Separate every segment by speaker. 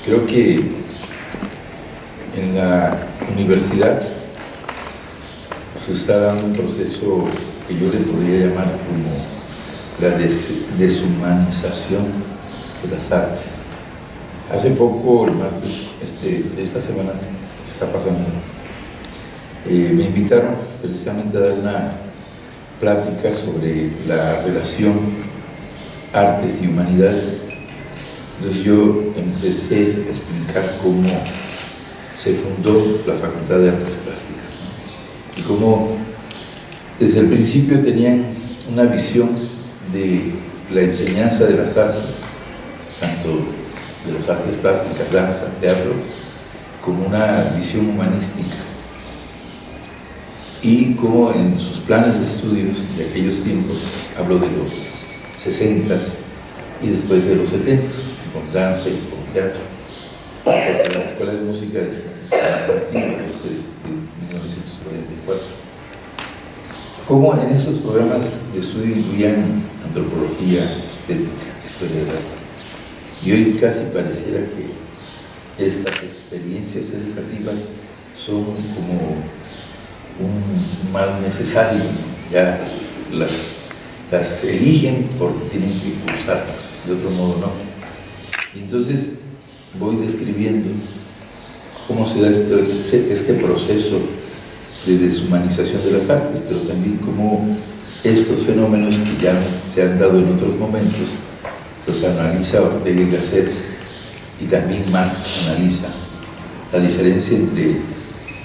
Speaker 1: Creo que en la universidad se está dando un proceso que yo le podría llamar como la deshumanización de las artes. Hace poco, el martes de esta semana que está pasando, me invitaron precisamente a dar una plática sobre la relación artes y humanidades. Entonces yo empecé a explicar cómo se fundó la Facultad de Artes Plásticas, ¿no? Y cómo desde el principio tenían una visión de la enseñanza de las artes, tanto de las artes plásticas, danza, teatro, como una visión humanística. Y como en sus planes de estudios de aquellos tiempos, hablo de los 60s y después de los 70s, con danza y con teatro, porque la Escuela de Música de 1944. Como en estos programas de estudio incluían antropología, estética, historia del arte. Y hoy casi pareciera que estas experiencias educativas son como un mal necesario, ya las eligen porque tienen que cursarlas, de otro modo no. Y entonces voy describiendo cómo se da este proceso de deshumanización de las artes, pero también cómo estos fenómenos que ya se han dado en otros momentos los analiza Ortega y Gasset, y también Marx analiza la diferencia entre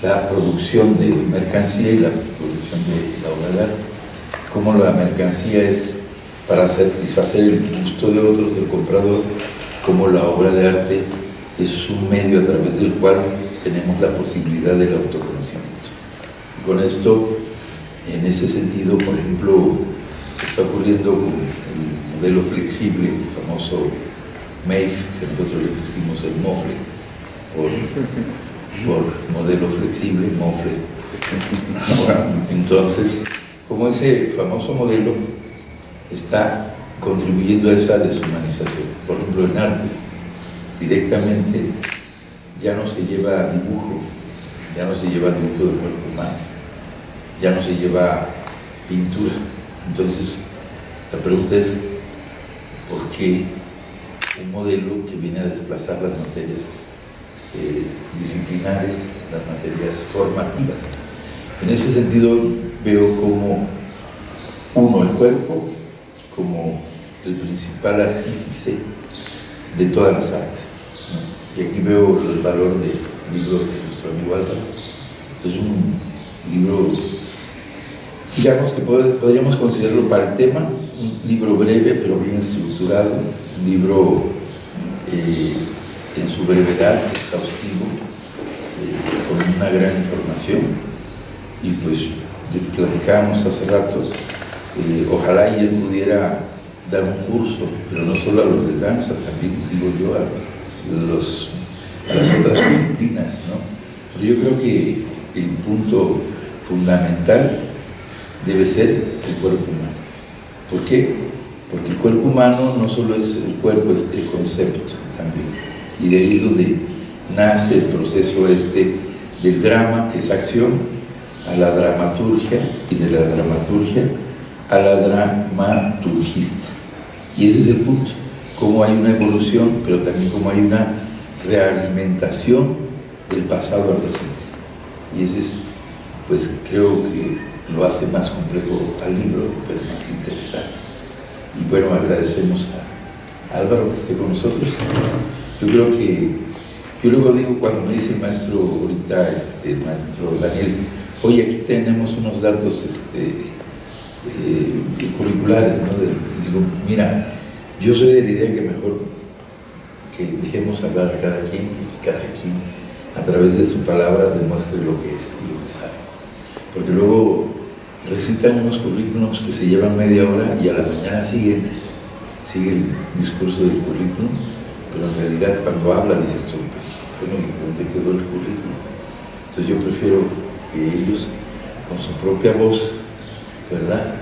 Speaker 1: la producción de mercancía y la producción de la obra de arte. Cómo la mercancía es para satisfacer el gusto de otros, del comprador, como la obra de arte es un medio a través del cual tenemos la posibilidad del autoconocimiento. Y con esto, en ese sentido, por ejemplo, está ocurriendo con el modelo flexible, el famoso MEIF, que nosotros le pusimos el MOFLE, por modelo flexible, MOFLE. Entonces, como ese famoso modelo está contribuyendo a esa deshumanización. Por ejemplo, en artes, directamente ya no se lleva dibujo, ya no se lleva dibujo del cuerpo humano, ya no se lleva pintura. Entonces, la pregunta es, ¿por qué un modelo que viene a desplazar las materias disciplinares, las materias formativas? En ese sentido, veo como el cuerpo como el principal artífice de todas las artes, ¿no? Y aquí veo el valor del libro de nuestro amigo Álvaro. Es un libro, digamos que podríamos considerarlo para el tema, un libro breve pero bien estructurado, un libro en su brevedad exhaustivo, con una gran información. Y pues platicábamos hace rato, ojalá y él pudiera dar un curso, pero no solo a los de danza, también digo yo a las otras disciplinas, ¿no? Pero yo creo que el punto fundamental debe ser el cuerpo humano. ¿Por qué? Porque el cuerpo humano no solo es el cuerpo, es el concepto también. Y de ahí es donde nace el proceso del drama, que es acción, a la dramaturgia, y de la dramaturgia a la dramaturgista. Y ese es el punto, cómo hay una evolución, pero también cómo hay una realimentación del pasado al presente. Y ese es, pues creo que lo hace más complejo al libro, pero más interesante. Y bueno, agradecemos a Álvaro que esté con nosotros. Yo creo que, yo luego digo, cuando me dice el maestro ahorita, el maestro Daniel, oye, aquí tenemos unos datos curriculares, ¿no? Digo, mira, yo soy de la idea que mejor que dejemos hablar a cada quien, y que cada quien a través de su palabra demuestre lo que es y lo que sabe. Porque luego recitan unos currículums que se llevan media hora y a la mañana siguiente sigue el discurso del currículum, pero en realidad cuando habla dices tú, bueno, ¿dónde quedó el currículum? Entonces yo prefiero que ellos, con su propia voz, ¿verdad?,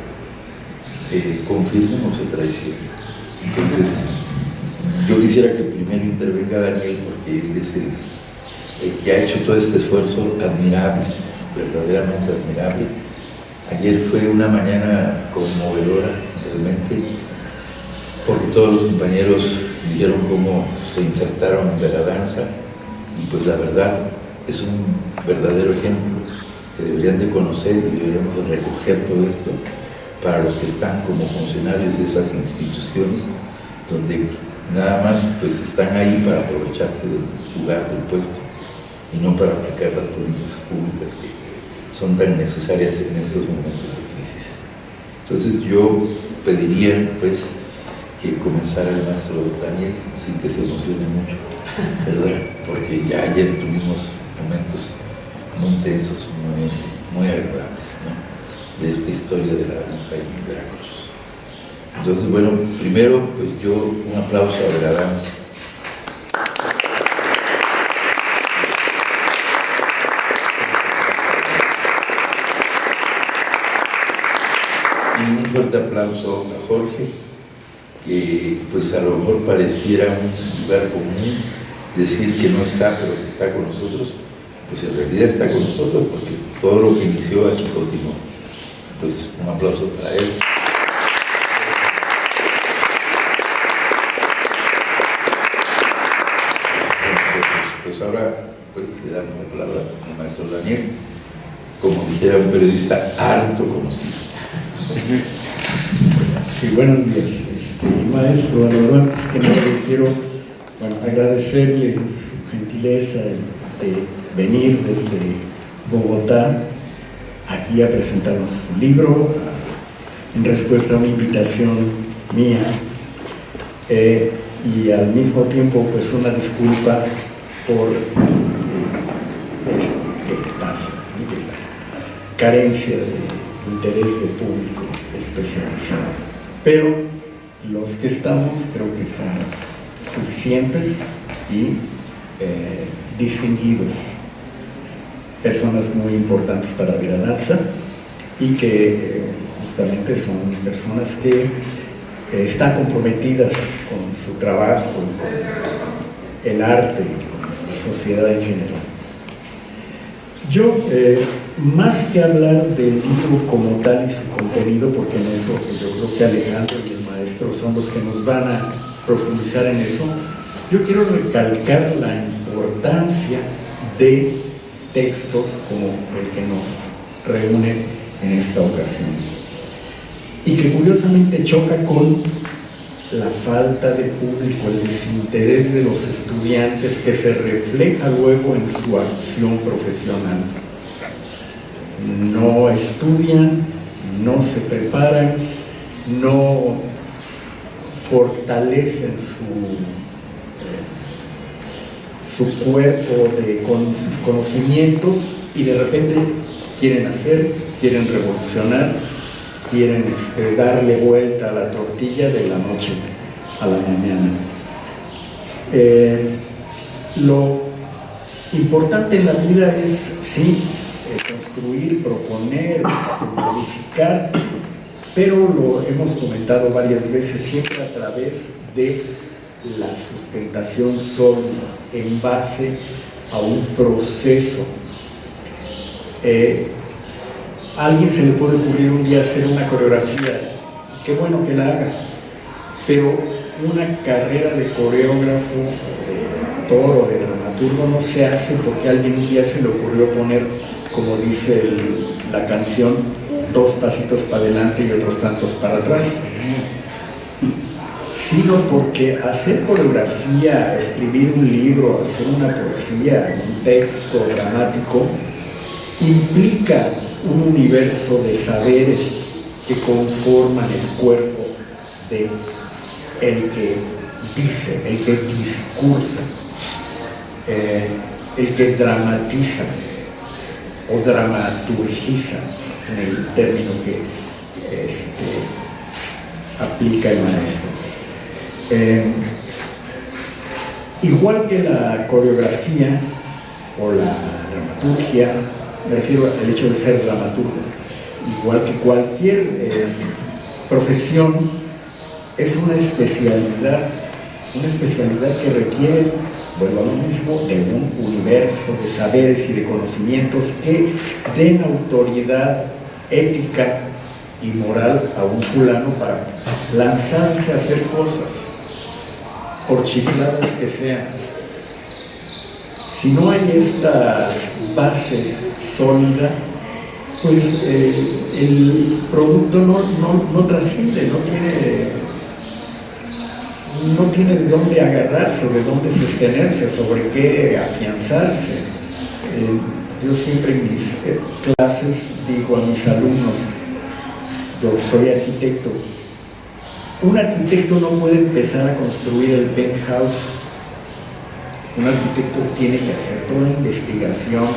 Speaker 1: se confirmen o se traicionen. Entonces, Yo quisiera que primero intervenga Daniel, porque él es el que ha hecho todo este esfuerzo admirable, verdaderamente admirable. Ayer fue una mañana conmovedora, realmente, porque todos los compañeros dijeron cómo se insertaron en la danza, y pues la verdad es un verdadero ejemplo que deberían de conocer y deberíamos de recoger todo esto para los que están como funcionarios de esas instituciones, donde nada más pues están ahí para aprovecharse del lugar, del puesto, y no para aplicar las políticas públicas que son tan necesarias en estos momentos de crisis. Entonces yo pediría pues que comenzara el maestro Daniel, sin que se emocione mucho, ¿verdad? Porque ya ayer tuvimos momentos muy intensos, muy agradables, ¿no?, de esta historia de la danza en Veracruz. Entonces, bueno, primero, pues yo un aplauso a la danza. Y un fuerte aplauso a Jorge, que pues a lo mejor pareciera un lugar común decir que no está, pero que está con nosotros, pues en realidad está con nosotros, porque todo lo que inició aquí continuó. Pues un aplauso para él. Pues ahora pues le damos la palabra al maestro Daniel, como dijera un periodista harto conocido.
Speaker 2: Sí, buenos días, maestro. Bueno, antes que nada quiero agradecerle su gentileza de venir desde Bogotá aquí a presentarnos su libro en respuesta a una invitación mía, y al mismo tiempo pues una disculpa por esto que pasa, ¿sí?, de la carencia de interés de público especializado, pero los que estamos creo que somos suficientes y distinguidos, personas muy importantes para la danza, y que justamente son personas que están comprometidas con su trabajo, con el arte, con la sociedad en general. Yo, más que hablar del libro como tal y su contenido, porque en eso yo creo que Alejandro y el maestro son los que nos van a profundizar en eso, yo quiero recalcar la importancia de textos como el que nos reúne en esta ocasión, y que curiosamente choca con la falta de público, el desinterés de los estudiantes, que se refleja luego en su acción profesional. No estudian, no se preparan, no fortalecen su cuerpo de conocimientos, y de repente quieren hacer, quieren revolucionar, quieren darle vuelta a la tortilla de la noche a la mañana. Lo importante en la vida es, sí, construir, proponer, modificar, pero lo hemos comentado varias veces, siempre a través de la sustentación sólida, en base a un proceso. A alguien se le puede ocurrir un día hacer una coreografía, qué bueno que la haga, pero una carrera de coreógrafo, de actor o de dramaturgo no se hace porque a alguien un día se le ocurrió poner, como dice la canción, 2 pasitos para adelante y otros tantos para atrás, sino porque hacer coreografía, escribir un libro, hacer una poesía, un texto dramático, implica un universo de saberes que conforman el cuerpo de el que dice, el que discursa, el que dramatiza o dramaturgiza, en el término que aplica el maestro. Igual que la coreografía o la dramaturgia, me refiero al hecho de ser dramaturgo, igual que cualquier profesión, es una especialidad una especialidad que requiere, vuelvo a lo mismo, de un universo de saberes y de conocimientos que den autoridad ética y moral a un fulano para lanzarse a hacer cosas, por chifladas que sean. Si no hay esta base sólida, pues el producto no trasciende, no tiene de dónde agarrarse, de dónde sostenerse, sobre qué afianzarse. Yo siempre en mis clases digo a mis alumnos, yo soy arquitecto, un arquitecto no puede empezar a construir el penthouse. Un arquitecto tiene que hacer toda la investigación,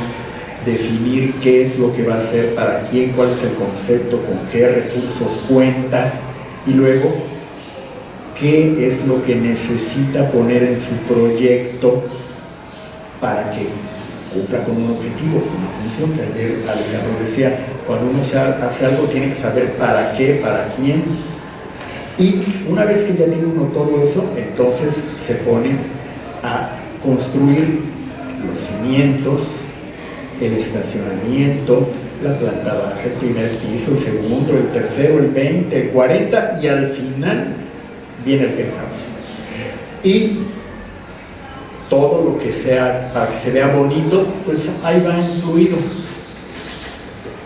Speaker 2: definir qué es lo que va a hacer, para quién, cuál es el concepto, con qué recursos cuenta, y luego qué es lo que necesita poner en su proyecto para que cumpla con un objetivo, con una función, que ayer Alejandro decía, cuando uno hace algo tiene que saber para qué, para quién, y una vez que ya tiene uno todo eso, entonces se pone a construir los cimientos, el estacionamiento, la planta baja, el primer piso, el segundo, el tercero, el 20, el 40, y al final viene el penthouse. Y todo lo que sea, para que se vea bonito, pues ahí va incluido.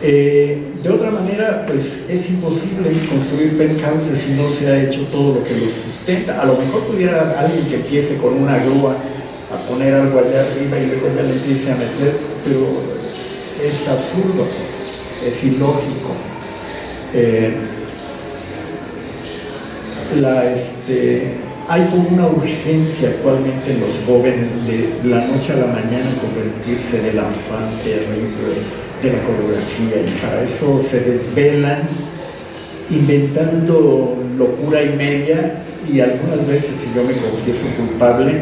Speaker 2: De otra manera, pues es imposible construir penthouses si no se ha hecho todo lo que los sustenta. A lo mejor pudiera alguien que empiece con una grúa a poner algo allá arriba y luego ya le empiece a meter, pero es absurdo, es ilógico. Hay como una urgencia actualmente en los jóvenes de la noche a la mañana convertirse en el afán terrible de la coreografía, y para eso se desvelan inventando locura y media, y algunas veces, y yo me confieso culpable,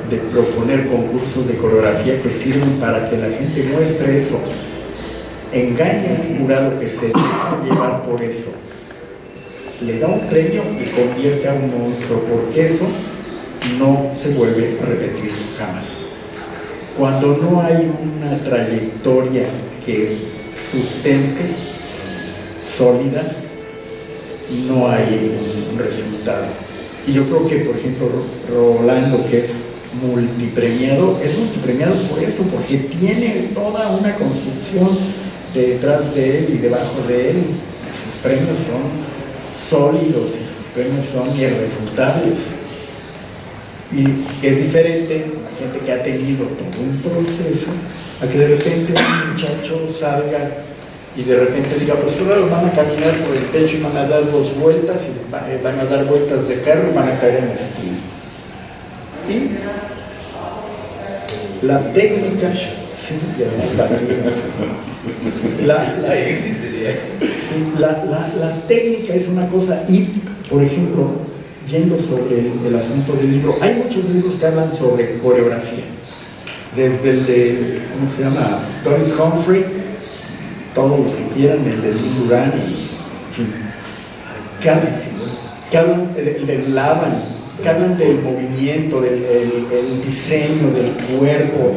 Speaker 2: de proponer concursos de coreografía que sirven para que la gente muestre eso. Engaña al jurado que se deja llevar por eso, le da un premio y convierte a un monstruo, porque eso no se vuelve a repetir jamás. Cuando no hay una trayectoria que sustente, sólida, no hay un resultado. Y yo creo que, por ejemplo, Rolando, que es multipremiado por eso, porque tiene toda una construcción detrás de él y debajo de él. Sus premios son sólidos y sus premios son irrefutables, y que es diferente a gente que ha tenido todo un proceso, a que de repente un muchacho salga y de repente diga, pues ahora van a caminar por el techo y van a dar 2 vueltas y van a dar vueltas de carro y van a caer en la esquina. Y la técnica, sí, la técnica es una cosa. Y, por ejemplo, yendo sobre el asunto del libro, hay muchos libros que hablan sobre coreografía, desde el de, ¿cómo se llama?, Doris Humphrey, todos los que quieran, el de Lynn Duran, y en fin, que hablan del Laban, que hablan del movimiento, del diseño del cuerpo,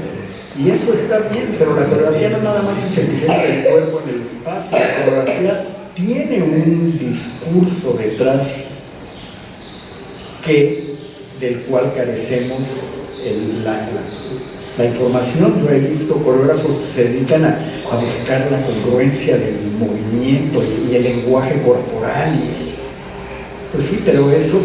Speaker 2: y eso está bien, pero la coreografía no nada más es el diseño del cuerpo en el espacio. La coreografía tiene un discurso detrás del cual carecemos la información. Yo he visto coreógrafos que se dedican a buscar la congruencia del movimiento y el lenguaje corporal, pues sí, pero eso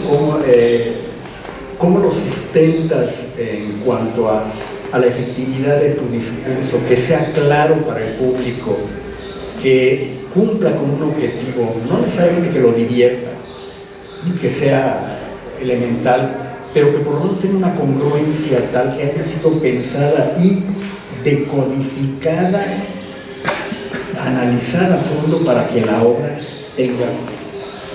Speaker 2: ¿cómo lo sustentas en cuanto a la efectividad de tu discurso? Que sea claro para el público, que cumpla con un objetivo, no necesariamente que lo divierta, ni que sea elemental, pero que por lo menos tenga una congruencia tal, que haya sido pensada y decodificada, analizada a fondo, para que la obra tenga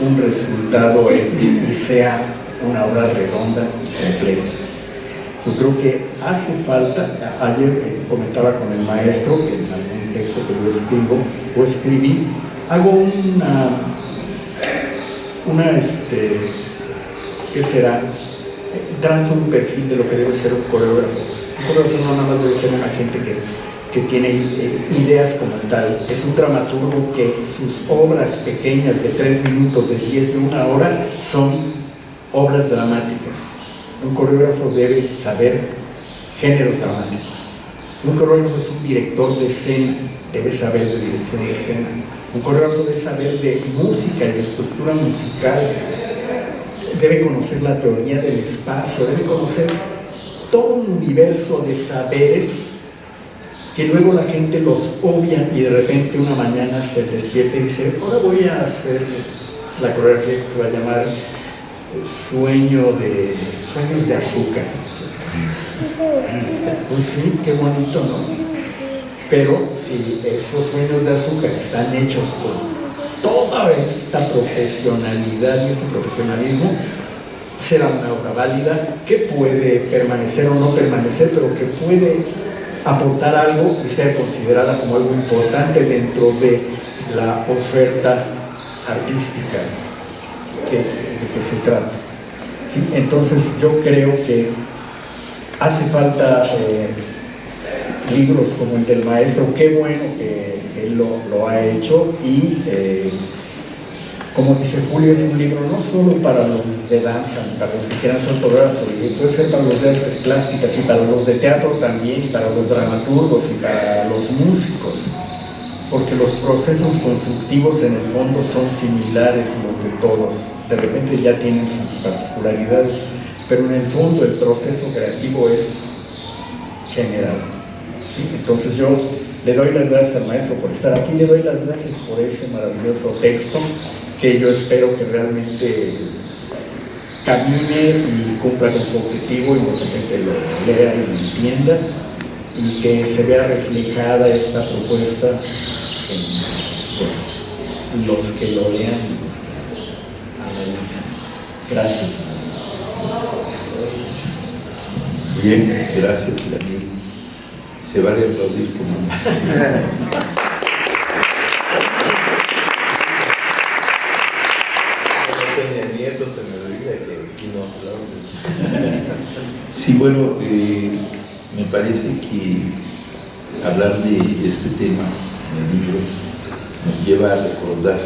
Speaker 2: un resultado X y sea una obra redonda y completa. Yo creo que hace falta. Ayer comentaba con el maestro que en algún texto que yo escribí, hago ¿qué será? traza un perfil de lo que debe ser un coreógrafo. Un coreógrafo no nada más debe ser una gente que tiene ideas como tal. Es un dramaturgo que sus obras pequeñas de 3 minutos, de 10, de 1 hora, son obras dramáticas. Un coreógrafo debe saber géneros dramáticos. Un coreógrafo es un director de escena, debe saber de dirección de escena. Un coreógrafo debe saber de música y de estructura musical. Debe conocer la teoría del espacio, debe conocer todo un universo de saberes que luego la gente los obvia y de repente una mañana se despierta y dice, ahora voy a hacer la coreografía que se va a llamar Sueños de Azúcar. Pues sí, qué bonito, ¿no? Pero si esos sueños de azúcar están hechos con toda esta profesionalidad y este profesionalismo, será una obra válida que puede permanecer o no permanecer, pero que puede aportar algo y ser considerada como algo importante dentro de la oferta artística de que se trata. ¿Sí? Entonces yo creo que hace falta libros como el del maestro. Qué bueno que él lo ha hecho y como dice Julio, es un libro no solo para los de danza, para los que quieran ser fotógrafos, puede ser para los de artes plásticas y para los de teatro también, y para los dramaturgos y para los músicos, porque los procesos constructivos en el fondo son similares los de todos. De repente ya tienen sus particularidades, pero en el fondo el proceso creativo es general. ¿Sí? Entonces yo le doy las gracias al maestro por estar aquí, le doy las gracias por ese maravilloso texto que yo espero que realmente camine y cumpla con su objetivo y mucha gente lo lea y lo entienda y que se vea reflejada esta propuesta en pues, los que lo lean y los que analicen. Gracias.
Speaker 1: Bien, gracias, Daniel. Se vale aplaudir como Sí, bueno, me parece que hablar de este tema en el libro nos lleva a recordar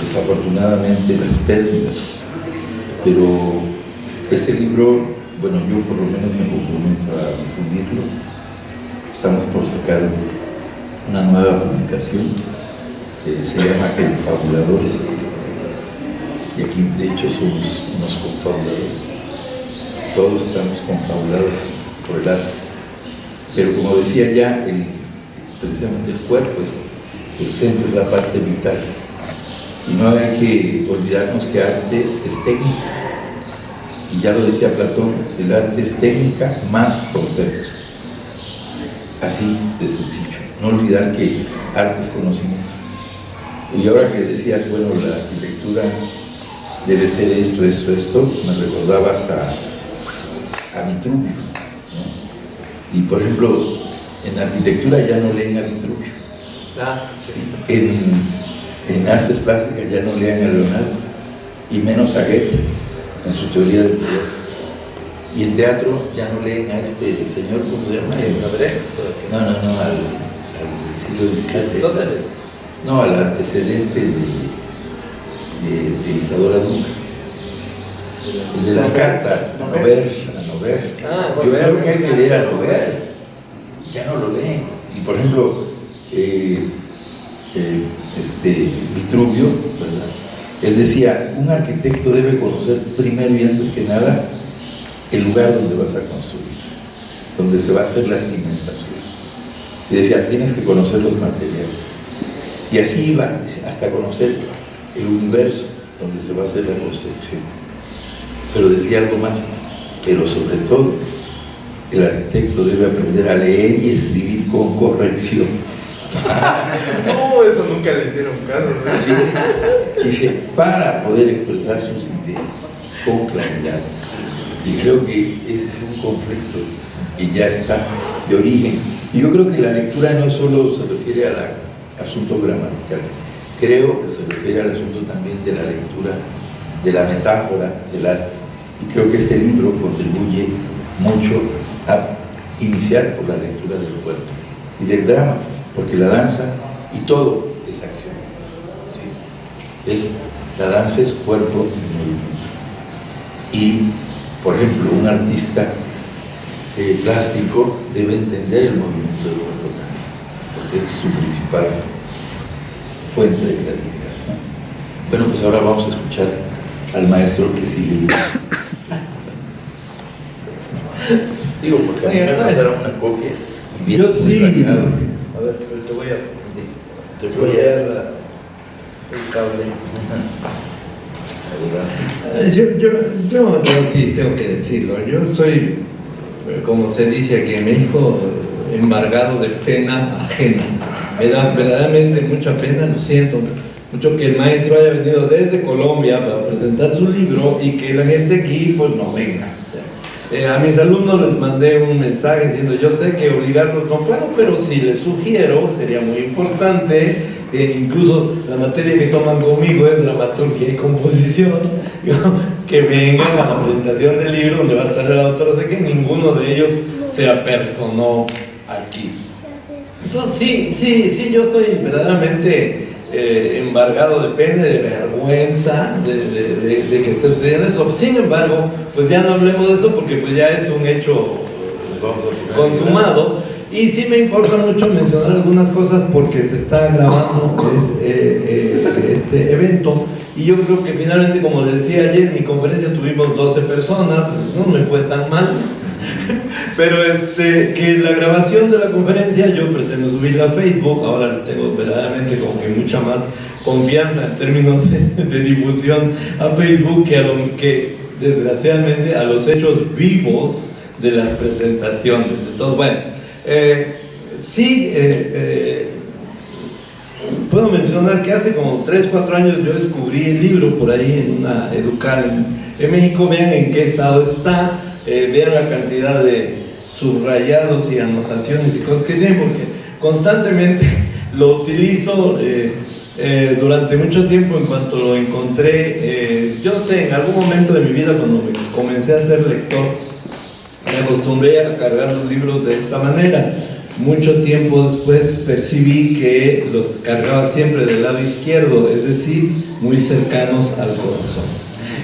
Speaker 1: desafortunadamente las pérdidas, pero este libro, bueno, yo por lo menos me comprometo a difundirlo. Estamos por sacar una nueva publicación que se llama Confabuladores, y aquí de hecho somos unos confabuladores. Todos estamos confabulados por el arte, pero como decía ya, precisamente el cuerpo es el centro, es la parte vital, y no hay que olvidarnos que arte es técnica, y ya lo decía Platón, el arte es técnica más concepto, así de sencillo. No olvidar que arte es conocimiento. Y ahora que decías, bueno, la arquitectura debe ser esto, me recordabas a Vitruvio, ¿no? Y por ejemplo, en arquitectura ya no leen a Vitruvio, en artes plásticas ya no leen a Leonardo, y menos a Goethe en su teoría del poder, y en teatro ya no leen a este señor, ¿cómo se llama? No, al siglo XVII, no, al antecedente de Isadora Duncan, el de las cartas, a Nover. Yo creo que hay que leer a Nover, ya no lo leen. Y por ejemplo, Vitruvio, ¿verdad? Él decía, un arquitecto debe conocer primero y antes que nada el lugar donde vas a construir, donde se va a hacer la cimentación. Y decía, tienes que conocer los materiales. Y así iba, hasta conocer el universo donde se va a hacer la construcción. Pero decía algo más, pero sobre todo, el arquitecto debe aprender a leer y escribir con corrección.
Speaker 3: No, eso nunca le hicieron caso, ¿no?
Speaker 1: Sí, dice, para poder expresar sus ideas con claridad. Y creo que ese es un conflicto que ya está de origen. Y yo creo que la lectura no solo se refiere al asunto gramatical, creo que se refiere al asunto también de la lectura, de la metáfora del arte. Y creo que este libro contribuye mucho a iniciar por la lectura del cuerpo y del drama, porque la danza y todo es acción. ¿Sí? La danza es cuerpo y movimiento. Y, por ejemplo, un artista plástico debe entender el movimiento del cuerpo también, porque es su principal fuente de creatividad, ¿no? Bueno, pues ahora vamos a escuchar al maestro que sigue. Digo, porque a mí me pasaron una copia.
Speaker 4: Yo sí.
Speaker 3: A ver, te voy a...
Speaker 1: Te
Speaker 3: voy
Speaker 1: voy
Speaker 3: a
Speaker 1: a...
Speaker 3: dar el cable.
Speaker 4: Yo sí tengo que decirlo. Yo estoy, como se dice aquí en México, embargado de pena ajena. Me da verdaderamente mucha pena, lo siento mucho que el maestro haya venido desde Colombia para presentar su libro y que la gente aquí pues no venga. A mis alumnos les mandé un mensaje diciendo, yo sé que obligarlos no puedo, pero sí les sugiero, sería muy importante, incluso la materia que toman conmigo es dramaturgia y composición, que vengan a la presentación del libro donde va a estar el autor, de que ninguno de ellos se apersonó aquí. Entonces sí, yo estoy verdaderamente embargado de pena, de vergüenza de que esté sucediendo eso. Sin embargo, pues ya no hablemos de eso porque pues ya es un hecho consumado. Y sí me importa mucho mencionar algunas cosas porque se está grabando este evento. Y yo creo que finalmente, como les decía ayer, en mi conferencia tuvimos 12 personas, no me fue tan mal. Pero que la grabación de la conferencia yo pretendo subirla a Facebook. Ahora tengo verdaderamente como que mucha más confianza en términos de difusión a Facebook que desgraciadamente a los hechos vivos de las presentaciones. Entonces, bueno, puedo mencionar que hace como 3-4 años yo descubrí el libro por ahí en una educal en México. Vean en qué estado está, vean la cantidad de subrayados y anotaciones y cosas que tiene, porque constantemente lo utilizo durante mucho tiempo. En cuanto lo encontré, yo sé, en algún momento de mi vida cuando me comencé a ser lector, me acostumbré a cargar los libros de esta manera. Mucho tiempo después percibí que los cargaba siempre del lado izquierdo, es decir, muy cercanos al corazón.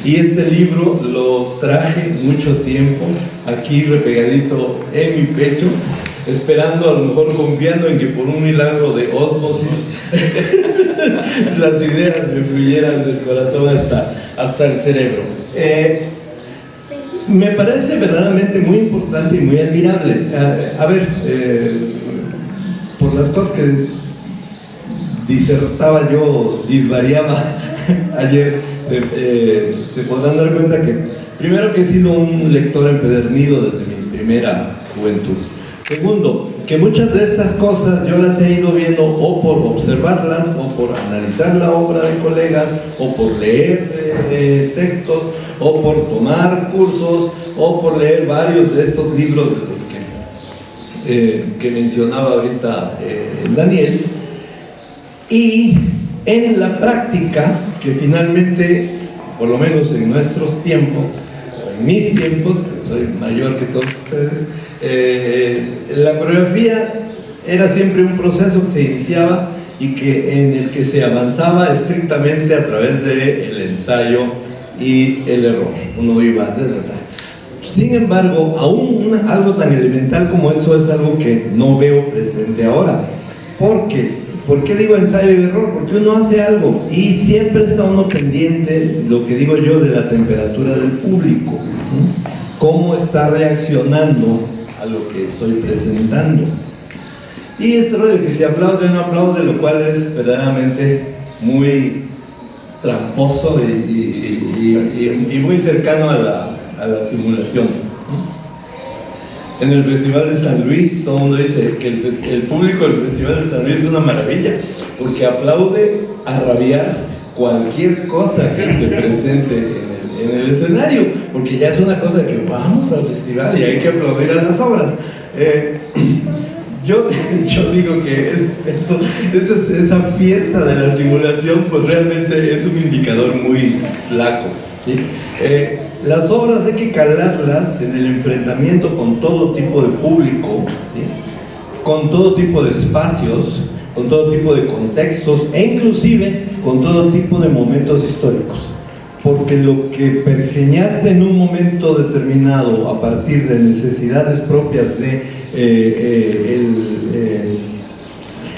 Speaker 4: Y este libro lo traje mucho tiempo aquí repegadito en mi pecho, esperando, a lo mejor confiando en que por un milagro de ósmosis las ideas me fluyeran del corazón hasta el cerebro. Me parece verdaderamente muy importante y muy admirable. Por las cosas que disertaba yo, disvariaba ayer, se podrán dar cuenta que, primero, que he sido un lector empedernido desde mi primera juventud. Segundo, que muchas de estas cosas yo las he ido viendo o por observarlas, o por analizar la obra de colegas, o por leer textos, o por tomar cursos, o por leer varios de estos libros de los que mencionaba ahorita Daniel. Y en la práctica, que finalmente, por lo menos en nuestros tiempos, en mis tiempos, que soy mayor que todos ustedes, la coreografía era siempre un proceso que se iniciaba y en el que se avanzaba estrictamente a través del ensayo y el error. Uno iba a tratar. Sin embargo, aún algo tan elemental como eso es algo que no veo presente ahora. ¿Por qué digo ensayo y error? Porque uno hace algo y siempre está uno pendiente, lo que digo yo, de la temperatura del público, ¿no? Cómo está reaccionando a lo que estoy presentando. Y este rollo que se aplaude o no aplaude, lo cual es verdaderamente muy tramposo y muy cercano a la simulación. En el Festival de San Luis, todo el mundo dice que el público del Festival de San Luis es una maravilla, porque aplaude a rabiar cualquier cosa que se presente en el escenario, porque ya es una cosa que vamos al festival y hay que aplaudir a las obras. Yo digo que esa fiesta de la simulación pues realmente es un indicador muy flaco, ¿sí? las obras hay que calarlas en el enfrentamiento con todo tipo de público, ¿sí? Con todo tipo de espacios, con todo tipo de contextos e inclusive con todo tipo de momentos históricos. Porque lo que pergeñaste en un momento determinado a partir de necesidades propias de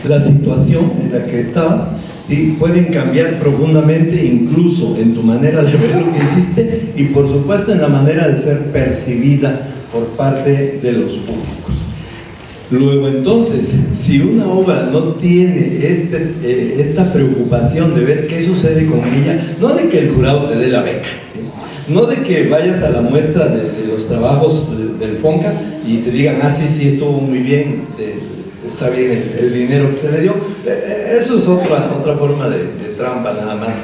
Speaker 4: la situación en la que estabas, ¿sí? Pueden cambiar profundamente incluso en tu manera de ver lo que hiciste y por supuesto en la manera de ser percibida por parte de los públicos. Luego entonces, si una obra no tiene esta preocupación de ver qué sucede con ella, no de que el jurado te dé la beca, ¿sí? No de que vayas a la muestra de los trabajos del FONCA y te digan, ah, sí, estuvo muy bien, está bien el dinero que se le dio. Eso es otra forma de trampa nada más.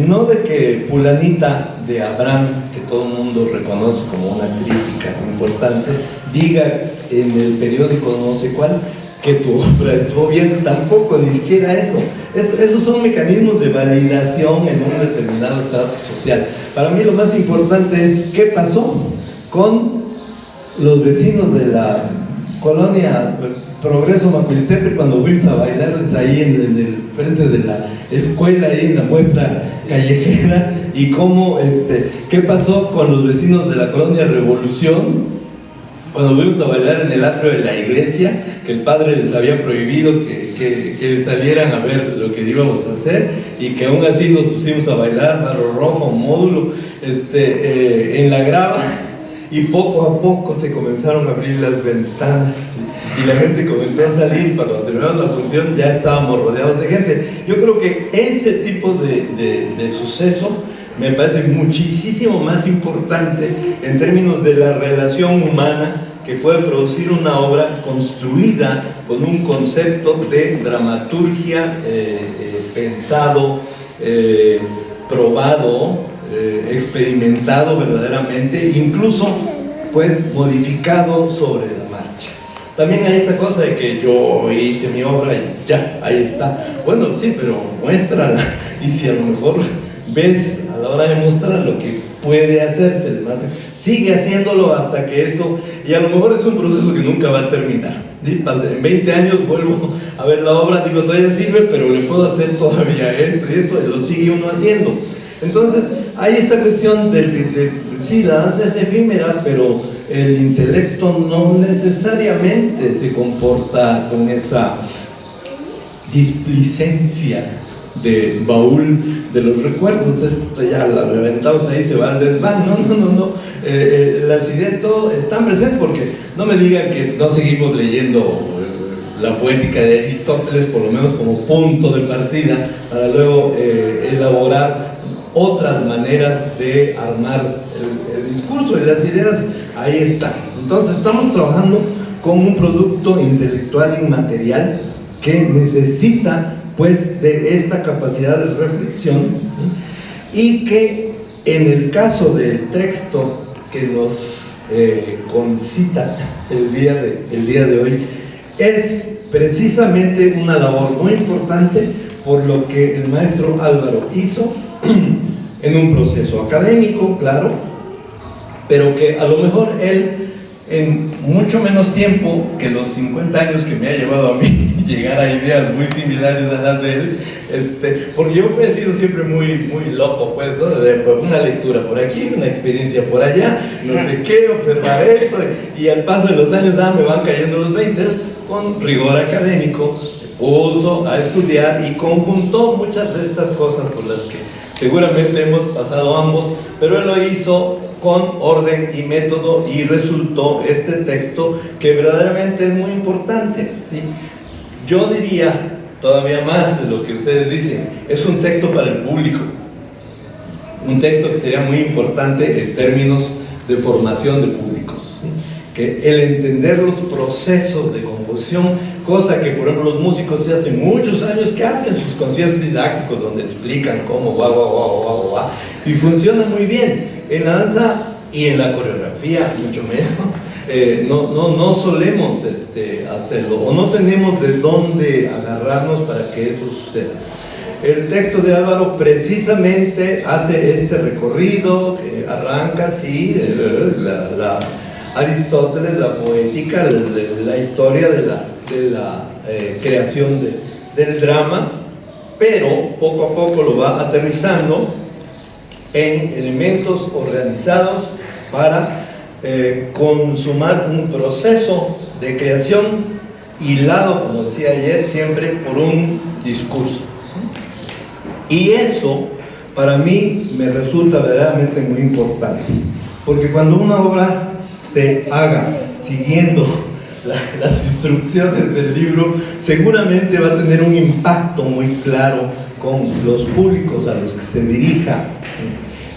Speaker 4: No de que fulanita de Abraham, que todo el mundo reconoce como una crítica importante, diga en el periódico no sé cuál que tu obra estuvo bien, tampoco, ni siquiera eso. Esos son mecanismos de validación en un determinado estado social. Para mí lo más importante es qué pasó con los vecinos de la colonia Progreso Macuiltepec cuando fuimos a bailarles ahí en el frente de la escuela, ahí en la muestra callejera, y cómo, qué pasó con los vecinos de la colonia Revolución cuando fuimos a bailar en el atrio de la iglesia, que el padre les había prohibido que salieran a ver lo que íbamos a hacer, y que aún así nos pusimos a bailar Barro Rojo, Módulo, en la grava, y poco a poco se comenzaron a abrir las ventanas y la gente comenzó a salir. Cuando terminamos la función ya estábamos rodeados de gente. Yo creo que ese tipo de suceso me parece muchísimo más importante en términos de la relación humana que puede producir una obra construida con un concepto de dramaturgia pensado, probado, experimentado verdaderamente, incluso pues modificado sobre la marcha. También hay esta cosa de que yo hice mi obra y ya, ahí está. Bueno, sí, pero muéstrala, y si a lo mejor ves a la hora de mostrar lo que puede hacerse, sigue haciéndolo hasta que eso, y a lo mejor es un proceso que nunca va a terminar, ¿sí? En 20 años vuelvo a ver la obra, digo, todavía sirve, pero le puedo hacer todavía esto y eso, y lo sigue uno haciendo. Entonces, hay esta cuestión sí, la danza es efímera, pero el intelecto no necesariamente se comporta con esa displicencia de baúl de los recuerdos. Esto ya la reventamos ahí, se va al desván. No. Las ideas todo están presentes, porque no me digan que no seguimos leyendo la poética de Aristóteles, por lo menos como punto de partida, para luego elaborar otras maneras de armar el discurso, y las ideas ahí están. Entonces estamos trabajando con un producto intelectual inmaterial que necesita pues de esta capacidad de reflexión, ¿sí? Y que en el caso del texto que nos concita el día de hoy es precisamente una labor muy importante, por lo que el maestro Álvaro hizo en un proceso académico, claro, pero que a lo mejor él en mucho menos tiempo que los 50 años que me ha llevado a mí llegar a ideas muy similares a las de él, porque yo he sido siempre muy loco, pues, ¿no? Una lectura por aquí, una experiencia por allá, no sé qué, observar esto, y al paso de los años me van cayendo los 20, con rigor académico, se puso a estudiar y conjuntó muchas de estas cosas por las que seguramente hemos pasado ambos, pero él lo hizo con orden y método, y resultó este texto que verdaderamente es muy importante, ¿sí? Yo diría todavía más de lo que ustedes dicen, es un texto para el público, un texto que sería muy importante en términos de formación de públicos, ¿sí? Que el entender los procesos de composición, cosa que por ejemplo los músicos sí hace muchos años que hacen sus conciertos didácticos donde explican cómo va, y funciona muy bien. En la danza y en la coreografía mucho menos, no solemos hacerlo, o no tenemos de dónde agarrarnos para que eso suceda. el texto de Álvaro precisamente hace este recorrido, arranca así, Aristóteles, la poética, la historia de la creación del drama, pero poco a poco lo va aterrizando en elementos organizados para consumar un proceso de creación hilado, como decía ayer, siempre por un discurso. Y eso para mí me resulta verdaderamente muy importante, porque cuando una obra se haga siguiendo las instrucciones del libro, seguramente va a tener un impacto muy claro con los públicos a los que se dirija.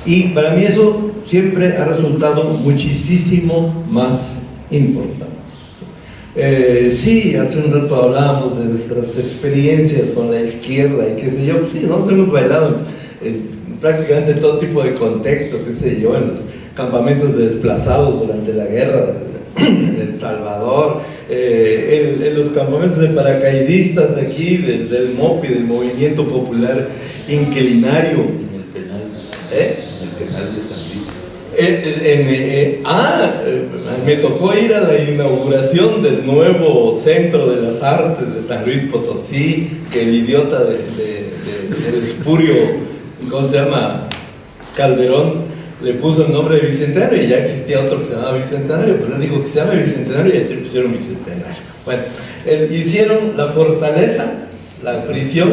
Speaker 4: Y para mí eso siempre ha resultado muchísimo más importante. Sí, hace un rato hablábamos de nuestras experiencias con la izquierda y qué sé yo, pues sí, nosotros hemos bailado en prácticamente todo tipo de contexto, qué sé yo, en los campamentos de desplazados durante la guerra en El Salvador, en los campamentos de paracaidistas de aquí, del MOPI, del Movimiento Popular Inquilinario.
Speaker 1: En el penal, en el penal de San Luis.
Speaker 4: Me tocó ir a la inauguración del nuevo Centro de las Artes de San Luis Potosí, que el idiota del espurio, ¿cómo se llama? Calderón, le puso el nombre de Bicentenario, y ya existía otro que se llamaba Bicentenario, pero él dijo que se llama Bicentenario y así le pusieron Bicentenario. Bueno, hicieron la fortaleza, la prisión,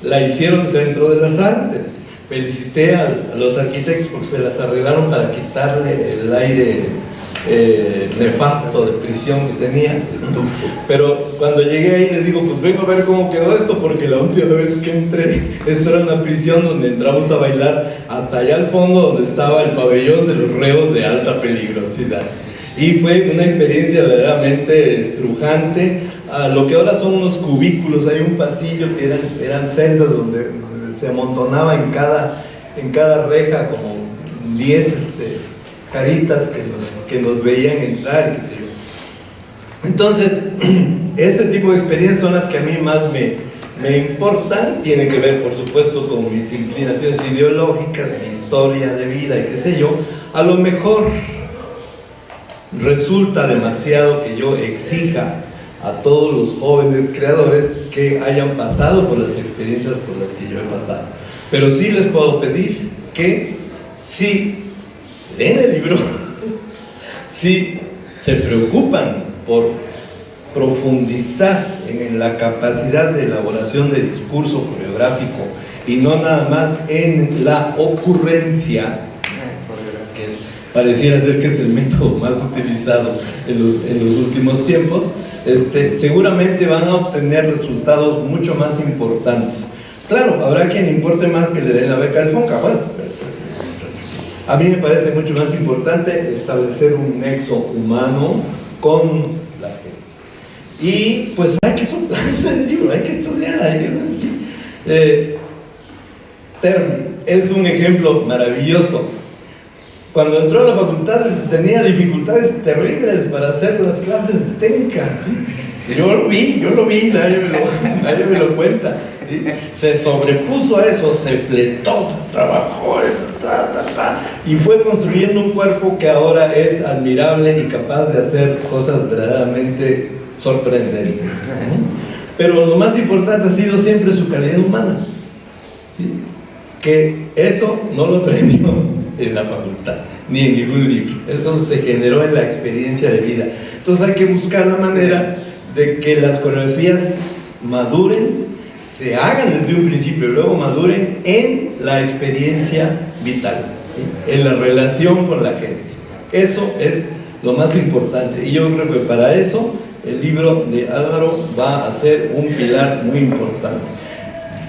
Speaker 4: la hicieron Centro de las Artes. Felicité a los arquitectos porque se las arreglaron para quitarle el aire nefasto de prisión que tenía. Pero cuando llegué ahí les digo, pues vengo a ver cómo quedó esto, porque la última vez que entré, esto era una prisión donde entramos a bailar hasta allá al fondo donde estaba el pabellón de los reos de alta peligrosidad. Y fue una experiencia verdaderamente estrujante. Lo que ahora son unos cubículos, hay un pasillo que eran celdas donde se amontonaba en cada reja como 10 caritas que nos veían entrar, qué sé yo. Entonces, ese tipo de experiencias son las que a mí más me importan. Tiene que ver, por supuesto, con mis inclinaciones ideológicas, mi historia de vida y qué sé yo. A lo mejor resulta demasiado que yo exija a todos los jóvenes creadores que hayan pasado por las experiencias por las que yo he pasado. Pero sí les puedo pedir que si leen el libro, si se preocupan por profundizar en la capacidad de elaboración de discurso coreográfico y no nada más en la ocurrencia, que pareciera ser que es el método más utilizado en los últimos tiempos, seguramente van a obtener resultados mucho más importantes. Claro, habrá quien importe más que le den la beca al FONCA. Bueno, a mí me parece mucho más importante establecer un nexo humano con la gente. Y pues hay que soplarse el libro, hay que estudiar, hay que decir. Term es un ejemplo maravilloso. Cuando entró a la facultad tenía dificultades terribles para hacer las clases de técnica. ¿Sí? Yo lo vi, nadie me lo cuenta. ¿Sí? Se sobrepuso a eso, se fletó, trabajó, y fue construyendo un cuerpo que ahora es admirable y capaz de hacer cosas verdaderamente sorprendentes. Pero lo más importante ha sido siempre su calidad humana. ¿Sí? Que eso no lo aprendió en la facultad, ni en ningún libro. Eso se generó en la experiencia de vida. Entonces hay que buscar la manera de que las coreografías maduren, se hagan desde un principio y luego maduren en la experiencia vital, en la relación con la gente. Eso es lo más importante. Y yo creo que para eso el libro de Álvaro va a ser un pilar muy importante.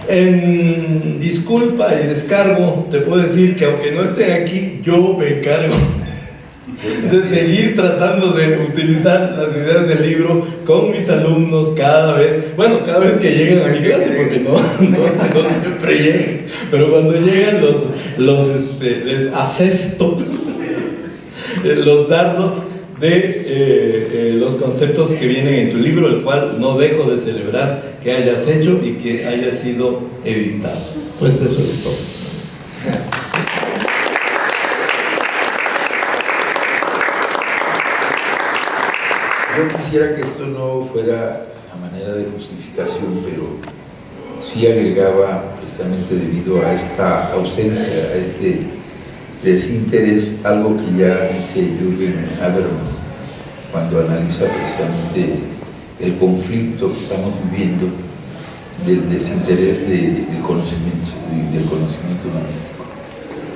Speaker 4: En disculpa y descargo, te puedo decir que aunque no estén aquí, yo me encargo de seguir tratando de utilizar las ideas del libro con mis alumnos cada vez que llegan a mi clase, porque no siempre llegan, pero cuando llegan les asesto los dardos de los conceptos que vienen en tu libro, el cual no dejo de celebrar que hayas hecho y que haya sido editado. Pues eso es todo.
Speaker 1: Yo quisiera que esto no fuera a manera de justificación, pero sí agregaba, precisamente debido a esta ausencia, a este desinterés, algo que ya dice Jürgen Habermas cuando analiza precisamente el conflicto que estamos viviendo del desinterés del conocimiento y del conocimiento humanístico.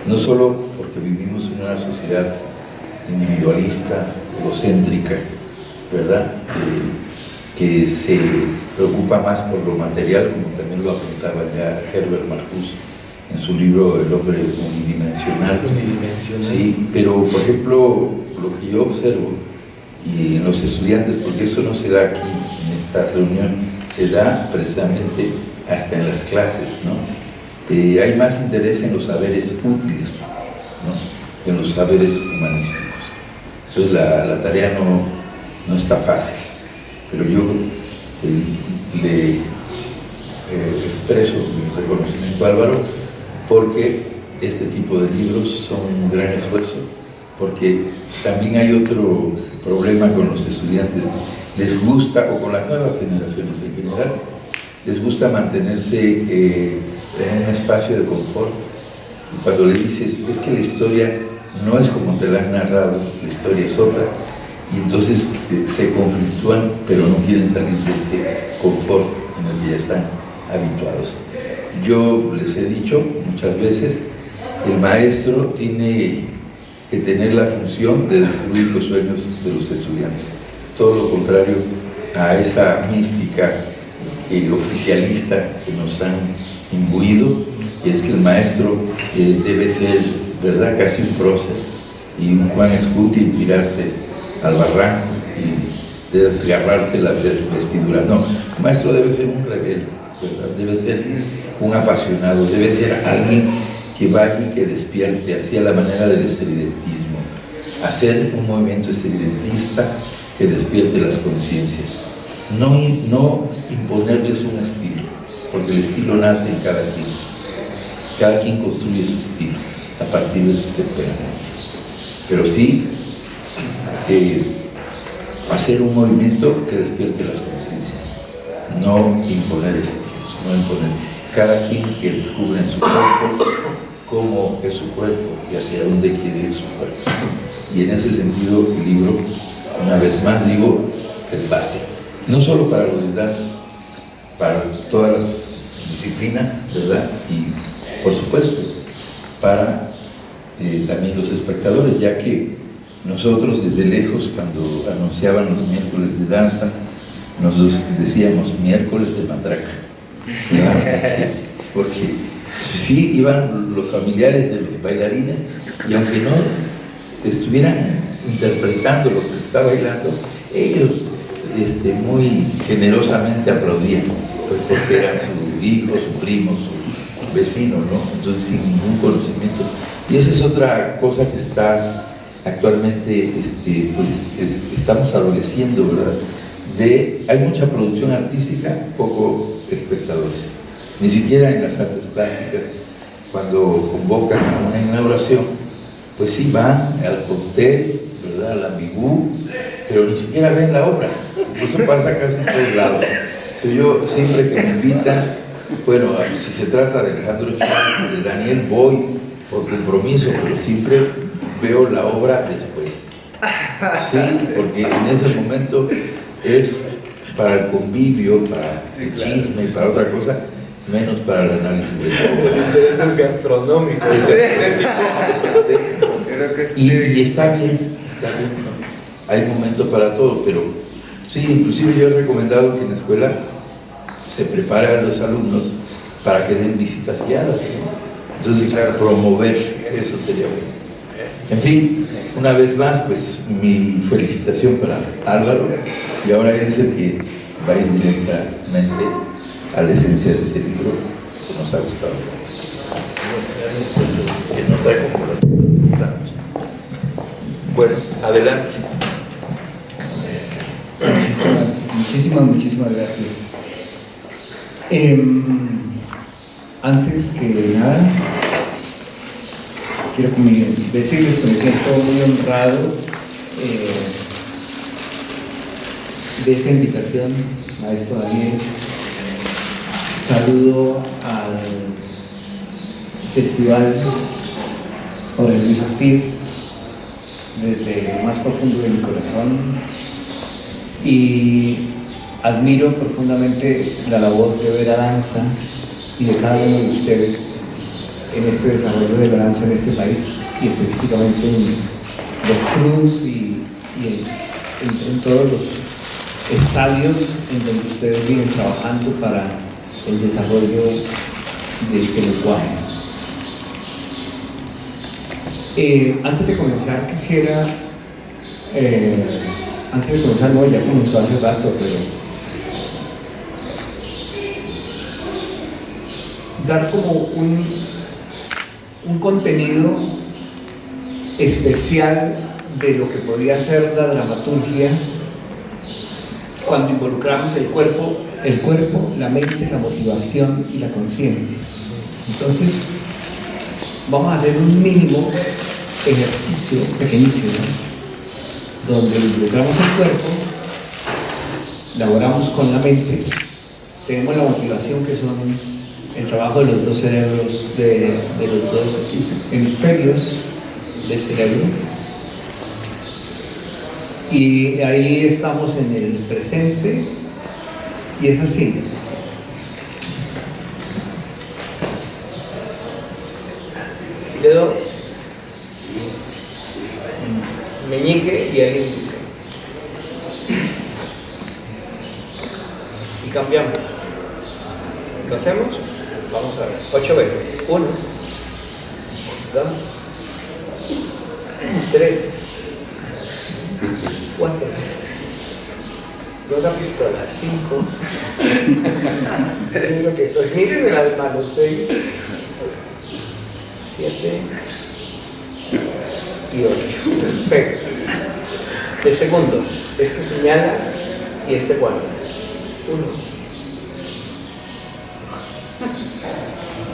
Speaker 1: No solo porque vivimos en una sociedad individualista, egocéntrica, ¿verdad? Que se preocupa más por lo material, como también lo apuntaba ya Herbert Marcuse en su libro El hombre unidimensional. Sí, pero por ejemplo, lo que yo observo y en los estudiantes, porque eso no se da aquí en esta reunión, se da precisamente hasta en las clases, ¿no? Hay más interés en los saberes útiles, ¿no?, en los saberes humanísticos. Entonces la tarea no está fácil, pero yo le expreso mi reconocimiento a Álvaro, porque este tipo de libros son un gran esfuerzo, porque también hay otro problema con los estudiantes. Les gusta, o con las nuevas generaciones en general, les gusta mantenerse en un espacio de confort. Y cuando le dices, es que la historia no es como te la han narrado, la historia es otra, y entonces se conflictúan, pero no quieren salir de ese confort en el que ya están habituados. Yo les he dicho muchas veces, el maestro tiene que tener la función de destruir los sueños de los estudiantes. Todo lo contrario a esa mística oficialista que nos han imbuido, y es que el maestro debe ser, ¿verdad?, casi un prócer y un Juan Escutia, y tirarse al barranco y desgarrarse las vestiduras. No, el maestro debe ser un rebelde, ¿verdad? Debe ser un apasionado, debe ser alguien que vaya y que despierte, así a la manera del estridentismo, hacer un movimiento estridentista que despierte las conciencias, no imponerles un estilo, porque el estilo nace en cada quien construye su estilo a partir de su temperamento, pero sí hacer un movimiento que despierte las conciencias, no imponer estilos, no imponer. Cada quien que descubre en su cuerpo cómo es su cuerpo y hacia dónde quiere ir su cuerpo. Y en ese sentido el libro, una vez más digo, es base, no solo para los de danza, para todas las disciplinas, ¿verdad? Y por supuesto para también los espectadores, ya que nosotros desde lejos, cuando anunciaban los miércoles de danza, nos decíamos miércoles de matraca, ¿verdad? Porque sí iban los familiares de los bailarines, y aunque no estuvieran interpretando lo que se está bailando, ellos muy generosamente aplaudían, pues porque eran su hijo, su primo, su vecino, ¿no? Entonces sin ningún conocimiento. Y esa es otra cosa que está actualmente, estamos adoleciendo, ¿verdad? Hay mucha producción artística, poco espectadores. Ni siquiera en las artes plásticas, cuando convocan a una inauguración, pues sí van al cóctel, ¿verdad?, al ambigú, pero ni siquiera ven la obra. Eso pasa casi en todos lados. Yo siempre que me invitan, bueno, si se trata de Alejandro Chávez, de Daniel, voy por compromiso, pero siempre veo la obra después. Sí, porque en ese momento es para el convivio, para el chisme y para otra cosa, menos para el análisis de la obra.
Speaker 3: Intereses gastronómicos.
Speaker 1: Y está bien, ¿no? Hay momento para todo, pero sí, inclusive yo he recomendado que en la escuela se prepare a los alumnos para que den visitas guiadas, ¿no? Entonces, claro, promover, eso sería bueno. En fin, una vez más, pues mi felicitación para Álvaro, y ahora él es el que va a ir directamente a la esencia de este libro que nos ha gustado tanto, que nos ha conmorado tanto. Bueno, adelante.
Speaker 2: Muchísimas gracias. Antes que nada, quiero decirles que me siento muy honrado de esta invitación, maestro Daniel. Saludo al Festival Jorge Luis Ortiz desde lo más profundo de mi corazón y admiro profundamente la labor de Vera Danza y de cada uno de ustedes en este desarrollo de la danza en este país y específicamente en Veracruz y en todos los estadios en donde ustedes vienen trabajando para el desarrollo de este lenguaje. Antes de comenzar quisiera, no, ya comenzó hace rato, pero dar como un contenido especial de lo que podría ser la dramaturgia cuando involucramos el cuerpo, la mente, la motivación y la conciencia. Entonces, vamos a hacer un mínimo ejercicio pequeñísimo donde involucramos el cuerpo, laboramos con la mente, tenemos la motivación que son el trabajo de los dos cerebros, de los dos hemisferios del cerebro, y ahí estamos en el presente y es así. Dedo meñique y ahí índice y cambiamos. ¿Lo hacemos? Vamos a ver, 8 veces. 1, 2, 3, 4, la pistola, 5. Miren lo que esto es, miren las manos, 6, 7 y 8. Perfecto. El segundo, este señala y este guarda. 1,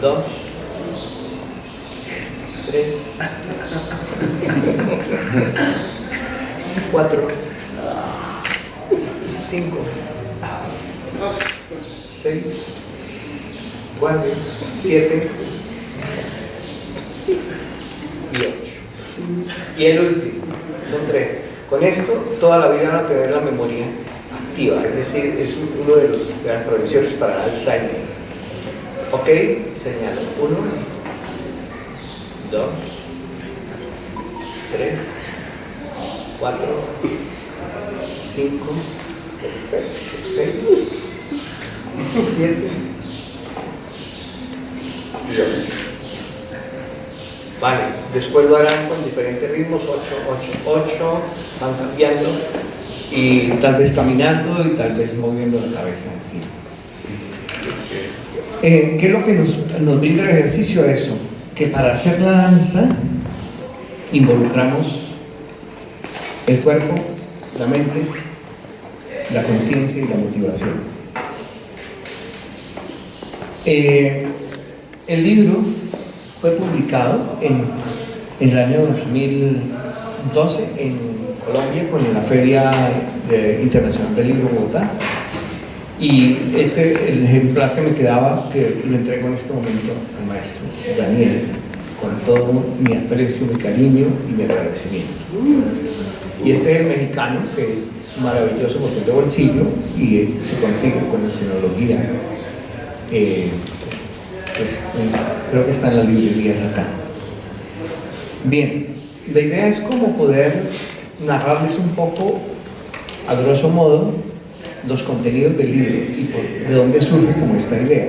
Speaker 2: 2, 3, 4, 5, 6, 4, 7 y 8. Y el último, son 3. Con esto, toda la vida van a tener la memoria activa, es decir, es uno de las prevenciones para Alzheimer. ¿Ok? Señalo. 1, 2, 3, 4, 5, 6, 7 y 8. Vale, después lo harán con diferentes ritmos, 8, 8, 8, van cambiando y tal vez caminando y tal vez moviendo la cabeza, en fin. ¿Qué es lo que nos brinda el ejercicio? Eso, que para hacer la danza involucramos el cuerpo, la mente, la conciencia y la motivación. El libro fue publicado en el año 2012 en Colombia con la Feria Internacional del Libro Bogotá. Y el ejemplar que me quedaba, que lo entrego en este momento al maestro Daniel, con todo mi aprecio, mi cariño y mi agradecimiento. Y este es el mexicano, que es maravilloso porque es de bolsillo y se consigue con escenología. Creo que está en las librerías acá. Bien, la idea es como poder narrarles un poco, a grosso modo, los contenidos del libro y de dónde surge como esta idea.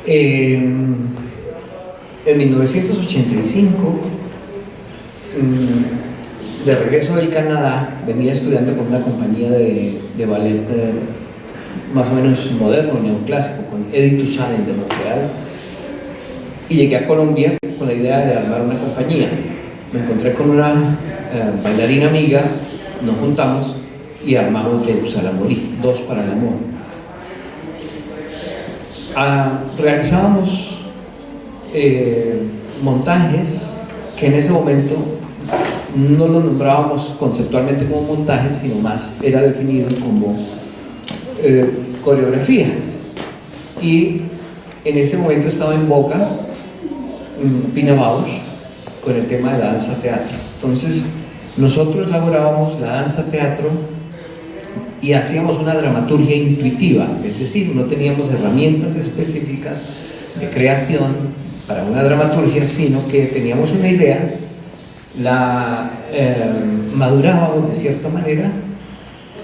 Speaker 2: En 1985, de regreso del Canadá, venía estudiando con una compañía de ballet más o menos moderno, neoclásico, con Edith Toussaint de Montreal, y llegué a Colombia con la idea de armar una compañía. Me encontré con una bailarina amiga, nos juntamos
Speaker 5: y armamos Deus al Amorí, dos para el amor. Realizábamos montajes que en ese momento no lo nombrábamos conceptualmente como montajes, sino más era definido como coreografías. Y en ese momento estaba en boga Pina Bausch con el tema de la danza-teatro. Entonces nosotros elaborábamos la danza-teatro y hacíamos una dramaturgia intuitiva, es decir, no teníamos herramientas específicas de creación para una dramaturgia, sino que teníamos una idea, la madurábamos de cierta manera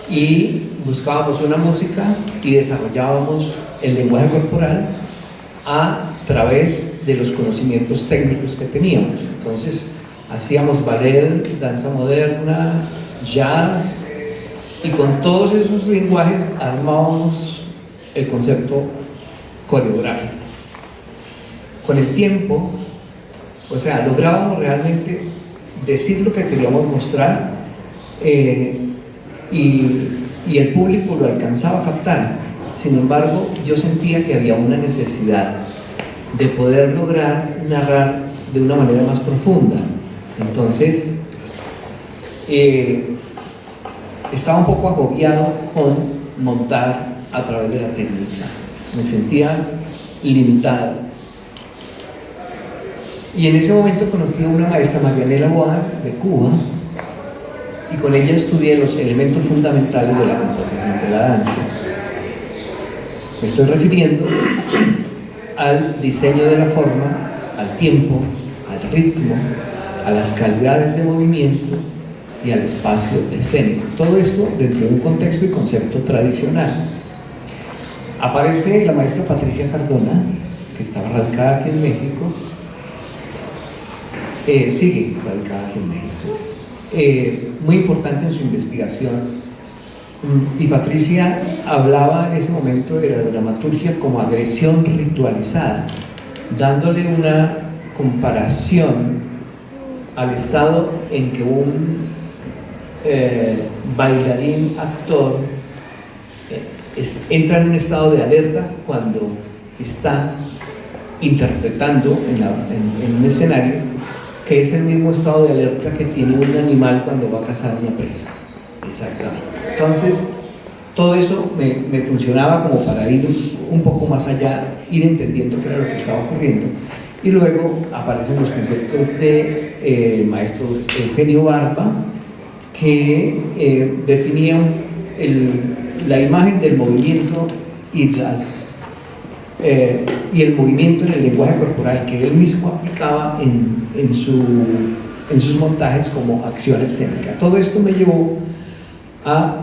Speaker 5: y buscábamos una música y desarrollábamos el lenguaje corporal a través de los conocimientos técnicos que teníamos. Entonces hacíamos ballet, danza moderna, jazz, y con todos esos lenguajes armábamos el concepto coreográfico. Con el tiempo, o sea, lográbamos realmente decir lo que queríamos mostrar, y el público lo alcanzaba a captar. Sin embargo, yo sentía que había una necesidad de poder lograr narrar de una manera más profunda. Entonces, estaba un poco agobiado con montar a través de la técnica. Me sentía limitado. Y en ese momento conocí a una maestra, Marianela Boar, de Cuba, y con ella estudié los elementos fundamentales de la composición de la danza. Me estoy refiriendo al diseño de la forma, al tiempo, al ritmo, a las calidades de movimiento y al espacio escénico. Todo esto dentro de un contexto y concepto tradicional. Aparece la maestra Patricia Cardona, que estaba radicada aquí en México, sigue radicada aquí en México, muy importante en su investigación. Y Patricia hablaba en ese momento de la dramaturgia como agresión ritualizada, dándole una comparación al estado en que un bailarín, actor, entra en un estado de alerta cuando está interpretando en un escenario, que es el mismo estado de alerta que tiene un animal cuando va a cazar una presa. Exactamente. Entonces, todo eso me funcionaba como para ir un poco más allá, ir entendiendo qué era lo que estaba ocurriendo. Y luego aparecen los conceptos de maestro Eugenio Barba, que definían la imagen del movimiento y el movimiento en el lenguaje corporal que él mismo aplicaba en sus montajes como acción escénica. Todo esto me llevó a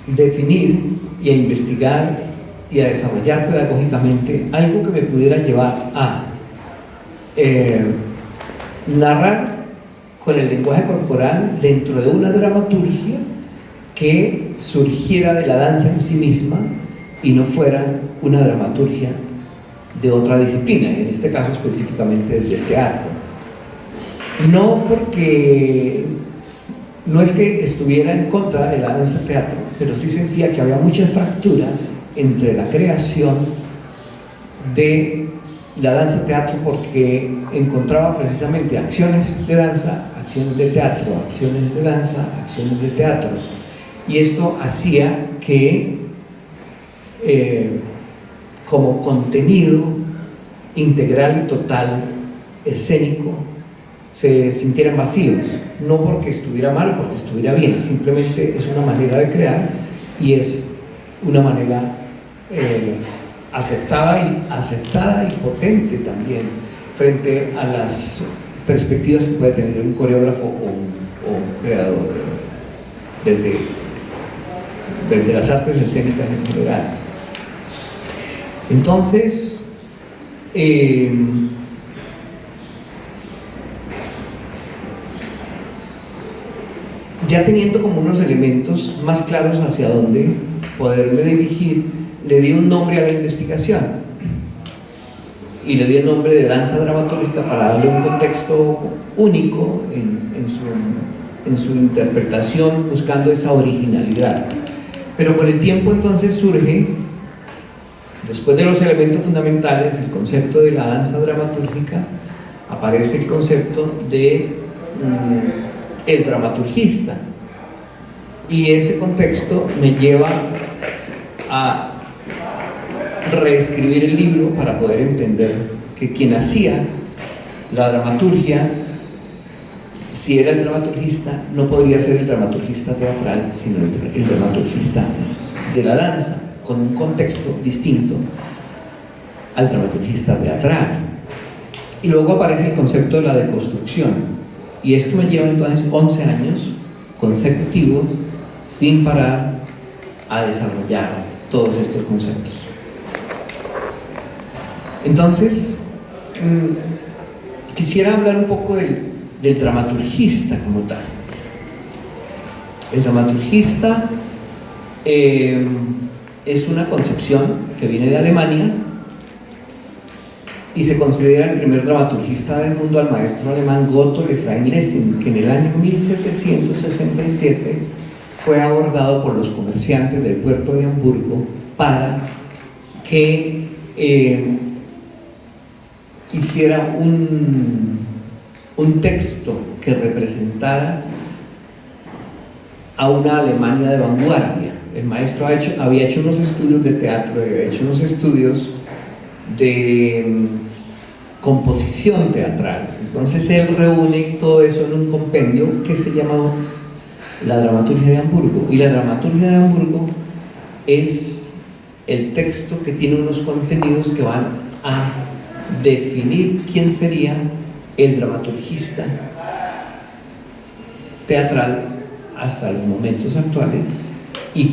Speaker 5: definir y a investigar y a desarrollar pedagógicamente algo que me pudiera llevar a narrar con el lenguaje corporal dentro de una dramaturgia que surgiera de la danza en sí misma y no fuera una dramaturgia de otra disciplina, y en este caso específicamente del teatro. No porque no es que estuviera en contra de la danza-teatro, pero sí sentía que había muchas fracturas entre la creación de la danza-teatro, porque encontraba precisamente acciones de danza, acciones de teatro, acciones de danza, acciones de teatro, y esto hacía que como contenido integral y total escénico se sintieran vacíos, no porque estuviera mal o porque estuviera bien, simplemente es una manera de crear y es una manera aceptada y potente también frente a las perspectivas que puede tener un coreógrafo o un creador de las artes escénicas en general. Entonces, ya teniendo como unos elementos más claros hacia dónde poderme dirigir, le di un nombre a la investigación y le di el nombre de danza dramatúrgica para darle un contexto único en su interpretación, buscando esa originalidad. Pero con el tiempo entonces surge, después de los elementos fundamentales, el concepto de la danza dramatúrgica, aparece el concepto de el dramaturgista. Y ese contexto me lleva a reescribir el libro para poder entender que quien hacía la dramaturgia, si era el dramaturgista, no podría ser el dramaturgista teatral, sino el dramaturgista de la danza, con un contexto distinto al dramaturgista teatral. Y luego aparece el concepto de la deconstrucción, y esto me lleva entonces 11 años consecutivos sin parar a desarrollar todos estos conceptos. Entonces, quisiera hablar un poco del dramaturgista como tal. El dramaturgista es una concepción que viene de Alemania y se considera el primer dramaturgista del mundo al maestro alemán Gotthold Ephraim Lessing, que en el año 1767 fue abordado por los comerciantes del puerto de Hamburgo para que hiciera un texto que representara a una Alemania de vanguardia. El maestro había hecho unos estudios de teatro, había hecho unos estudios de composición teatral. Entonces él reúne todo eso en un compendio que se llama la dramaturgia de Hamburgo. Y la dramaturgia de Hamburgo es el texto que tiene unos contenidos que van a definir quién sería el dramaturgista teatral hasta los momentos actuales y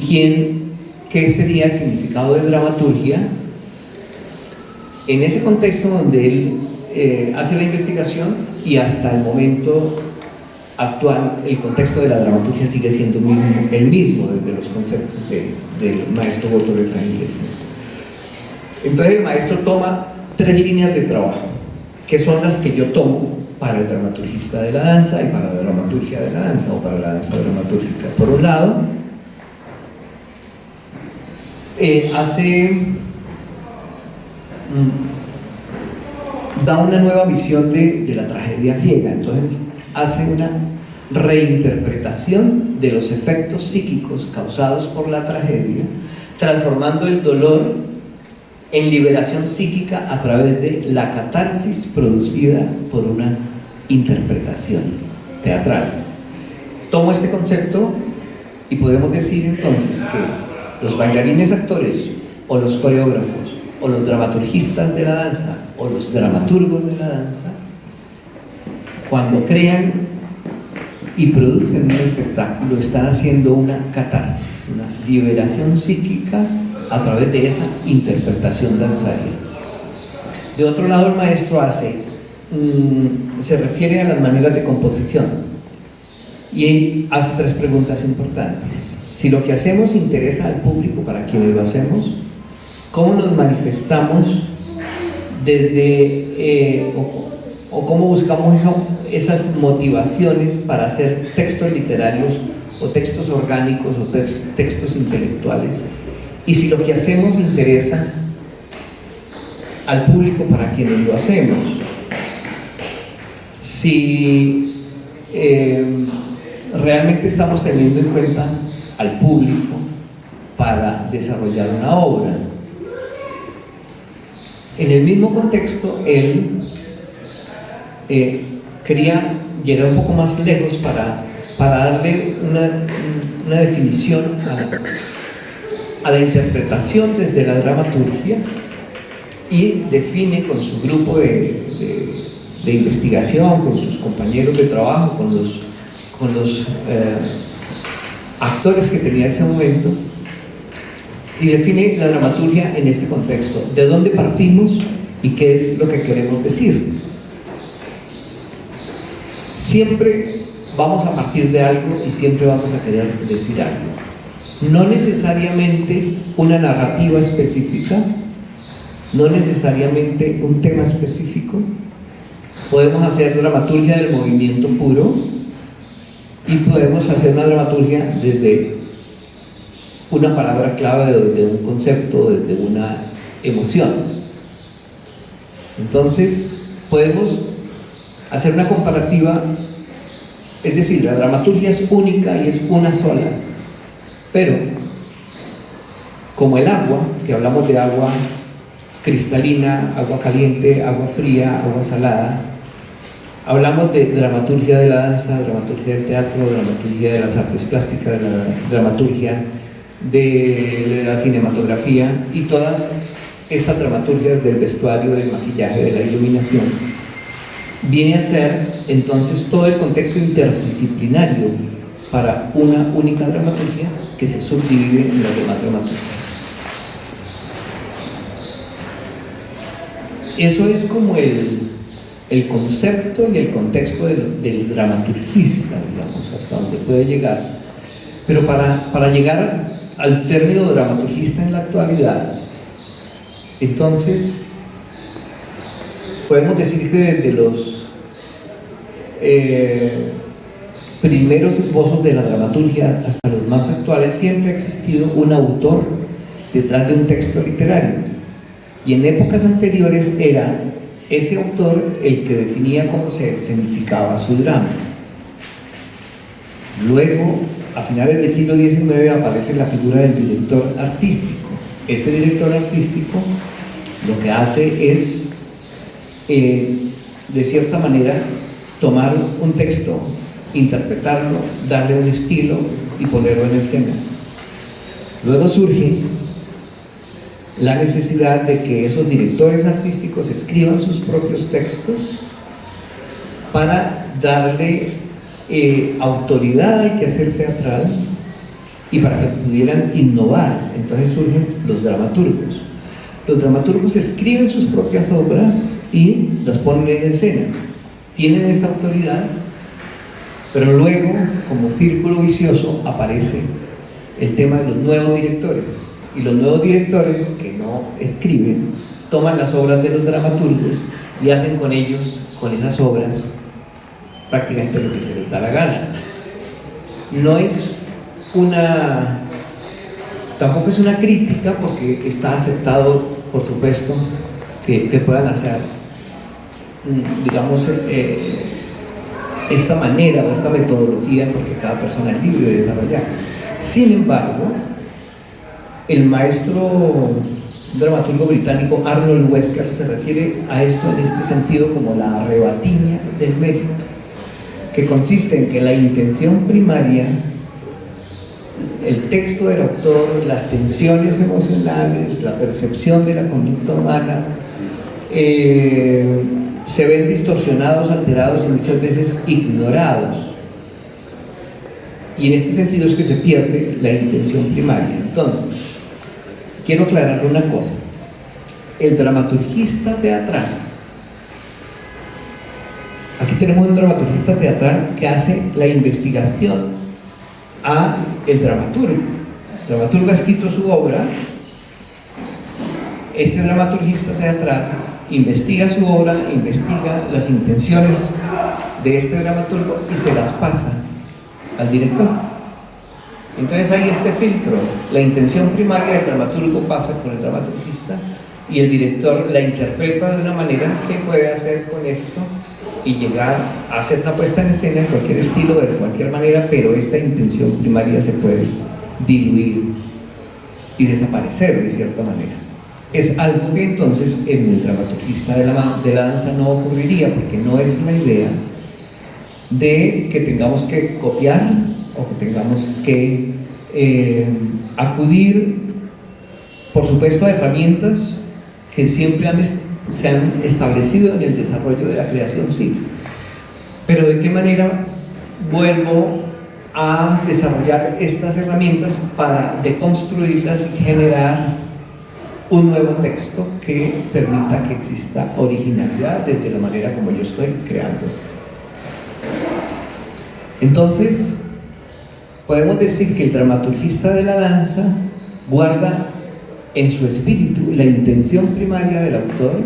Speaker 5: qué sería el significado de dramaturgia en ese contexto donde él hace la investigación, y hasta el momento actual el contexto de la dramaturgia sigue siendo el mismo desde los conceptos del maestro Gotthold Ephraim Lessing. Entonces el maestro toma 3 líneas de trabajo, que son las que yo tomo para el dramaturgista de la danza y para la dramaturgia de la danza, o para la danza dramatúrgica. Por un lado, da una nueva visión de la tragedia griega. Entonces hace una reinterpretación de los efectos psíquicos causados por la tragedia, transformando el dolor en liberación psíquica a través de la catarsis producida por una interpretación teatral. Tomo este concepto y podemos decir entonces que los bailarines actores, o los coreógrafos, o los dramaturgistas de la danza, o los dramaturgos de la danza, cuando crean y producen un espectáculo, están haciendo una catarsis, una liberación psíquica a través de esa interpretación danzaria. De otro lado, el maestro se refiere a las maneras de composición y hace 3 preguntas importantes. Si lo que hacemos interesa al público para quienes lo hacemos, ¿cómo nos manifestamos o cómo buscamos esas motivaciones para hacer textos literarios o textos orgánicos o textos intelectuales? Y si lo que hacemos interesa al público para quienes lo hacemos, si realmente estamos teniendo en cuenta al público para desarrollar una obra. En el mismo contexto, él quería llegar un poco más lejos para darle una definición a la interpretación desde la dramaturgia, y define con su grupo de investigación, con sus compañeros de trabajo, con los actores que tenía en ese momento, y define la dramaturgia en este contexto: de dónde partimos y qué es lo que queremos decir. Siempre vamos a partir de algo y siempre vamos a querer decir algo. No necesariamente una narrativa específica, no necesariamente un tema específico. Podemos hacer dramaturgia del movimiento puro, y podemos hacer una dramaturgia desde una palabra clave, desde un concepto, desde una emoción. Entonces podemos hacer una comparativa, es decir, la dramaturgia es única y es una sola, pero como el agua, que hablamos de agua cristalina, agua caliente, agua fría, agua salada, hablamos de dramaturgia de la danza, dramaturgia del teatro, dramaturgia de las artes plásticas, dramaturgia de la cinematografía y todas estas dramaturgias del vestuario, del maquillaje, de la iluminación. Viene a ser entonces todo el contexto interdisciplinario para una única dramaturgia que se subdivide en las demás dramaturgias. Eso es como el concepto y el contexto del dramaturgista, digamos, hasta donde puede llegar. Pero para llegar al término dramaturgista en la actualidad, entonces podemos decir que desde los primeros esbozos de la dramaturgia hasta los más actuales siempre ha existido un autor detrás de un texto literario, y en épocas anteriores era ese autor el que definía cómo se escenificaba su drama. Luego, a finales del siglo XIX, aparece la figura del director artístico. Ese director artístico lo que hace es, de cierta manera, tomar un texto, interpretarlo, darle un estilo y ponerlo en escena. Luego surge la necesidad de que esos directores artísticos escriban sus propios textos para darle autoridad al quehacer teatral y para que pudieran innovar. Entonces surgen los dramaturgos. Los dramaturgos escriben sus propias obras y las ponen en escena. Tienen esta autoridad, pero luego, como círculo vicioso, aparece el tema de los nuevos directores. Y los nuevos directores, que no escriben, toman las obras de los dramaturgos y hacen con ellos, con esas obras, prácticamente lo que se les da la gana. No es tampoco es una crítica, porque está aceptado, por supuesto, que puedan hacer, digamos, esta manera o esta metodología, porque cada persona es libre de desarrollar. Sin embargo, el maestro dramaturgo británico Arnold Wesker se refiere a esto en este sentido como la arrebatiña del mérito, que consiste en que la intención primaria, el texto del autor, las tensiones emocionales, la percepción de la conducta humana, se ven distorsionados, alterados y muchas veces ignorados. Y en este sentido es que se pierde la intención primaria. Entonces, quiero aclarar una cosa: el dramaturgista teatral, aquí tenemos un dramaturgista teatral que hace la investigación a el dramaturgo. El dramaturgo ha escrito su obra, este dramaturgista teatral investiga su obra, investiga las intenciones de este dramaturgo y se las pasa al director. Entonces hay este filtro: la intención primaria del dramaturgo pasa por el dramaturgista y el director la interpreta de una manera que puede hacer con esto y llegar a hacer una puesta en escena en cualquier estilo, de cualquier manera, pero esta intención primaria se puede diluir y desaparecer de cierta manera. Es algo que entonces en el dramaturgista de la danza no ocurriría, porque no es la idea de que tengamos que copiar o que tengamos que acudir, por supuesto, a herramientas que siempre se han establecido en el desarrollo de la creación, sí, pero de qué manera vuelvo a desarrollar estas herramientas para deconstruirlas y generar un nuevo texto que permita que exista originalidad desde la manera como yo estoy creando. Entonces, podemos decir que el dramaturgista de la danza guarda en su espíritu la intención primaria del autor,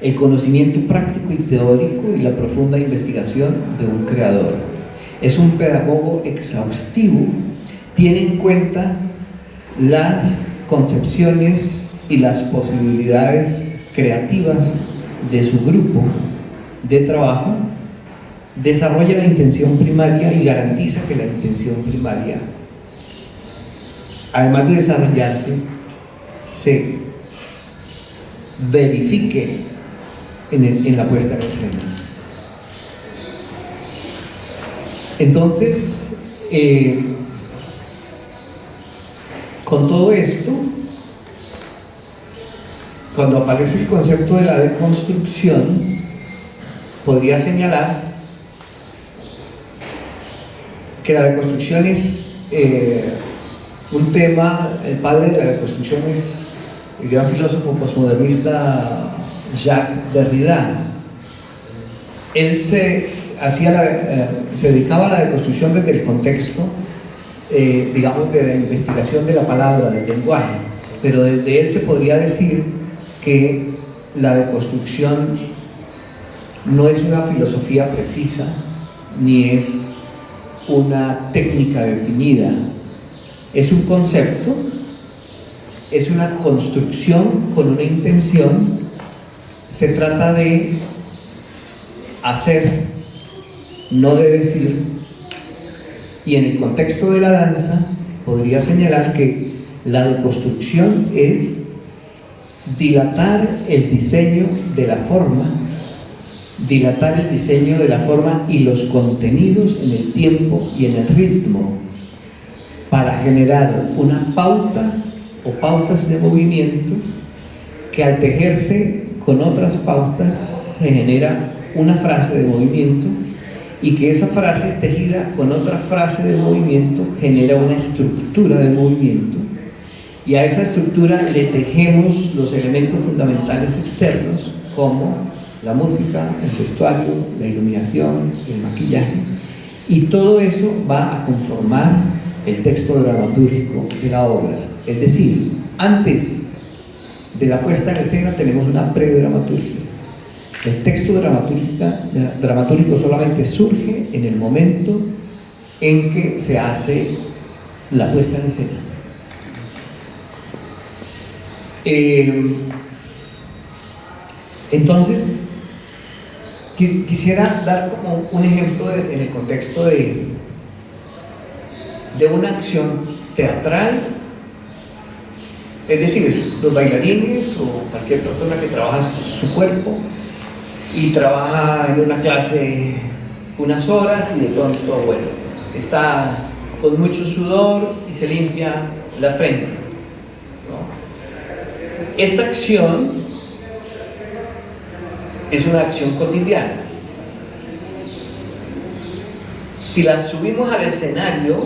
Speaker 5: el conocimiento práctico y teórico y la profunda investigación de un creador. es un pedagogo exhaustivo, tiene en cuenta las concepciones y las posibilidades creativas de su grupo de trabajo, desarrolla la intención primaria y garantiza que la intención primaria, además de desarrollarse, se verifique en la puesta en escena. Entonces, con todo esto, cuando aparece el concepto de la deconstrucción, podría señalar que la deconstrucción es un tema. El padre de la deconstrucción es el gran filósofo postmodernista Jacques Derrida. Él se dedicaba a la deconstrucción desde el contexto, digamos, de la investigación de la palabra, del lenguaje, pero desde él se podría decir que la deconstrucción no es una filosofía precisa, ni es una técnica definida, es un concepto, es una construcción con una intención. Se trata de hacer, no de decir, y en el contexto de la danza podría señalar que la deconstrucción es dilatar el diseño de la forma, dilatar el diseño de la forma y los contenidos en el tiempo y en el ritmo, para generar una pauta o pautas de movimiento que, al tejerse con otras pautas, se genera una frase de movimiento, y que esa frase tejida con otra frase de movimiento genera una estructura de movimiento, y a esa estructura le tejemos los elementos fundamentales externos como la música, el vestuario, la iluminación, el maquillaje, y todo eso va a conformar el texto dramatúrgico de la obra. Es decir, antes de la puesta en escena tenemos una predramaturgia. El texto dramatúrgico solamente surge en el momento en que se hace la puesta en escena. Entonces, quisiera dar como un ejemplo en el contexto de una acción teatral. Es decir, los bailarines o cualquier persona que trabaja su cuerpo y trabaja en una clase unas horas, y de pronto, bueno, está con mucho sudor y se limpia la frente, ¿no? Esta acción es una acción cotidiana. Si la subimos al escenario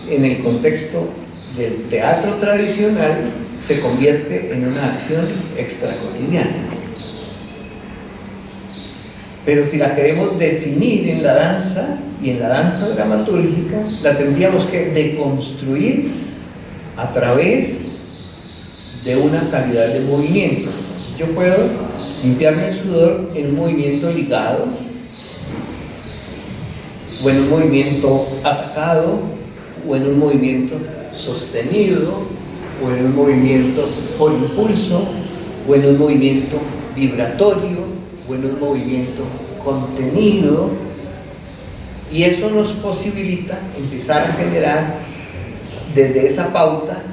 Speaker 5: en el contexto del teatro tradicional, se convierte en una acción extracotidiana. Pero si la queremos definir en la danza y en la danza dramatúrgica, la tendríamos que deconstruir a través de una calidad de movimiento. Entonces, yo puedo limpiarme el sudor en un movimiento ligado, o en un movimiento atacado, o en un movimiento sostenido, o en un movimiento por impulso, o en un movimiento vibratorio, o en un movimiento contenido, y eso nos posibilita empezar a generar desde esa pauta,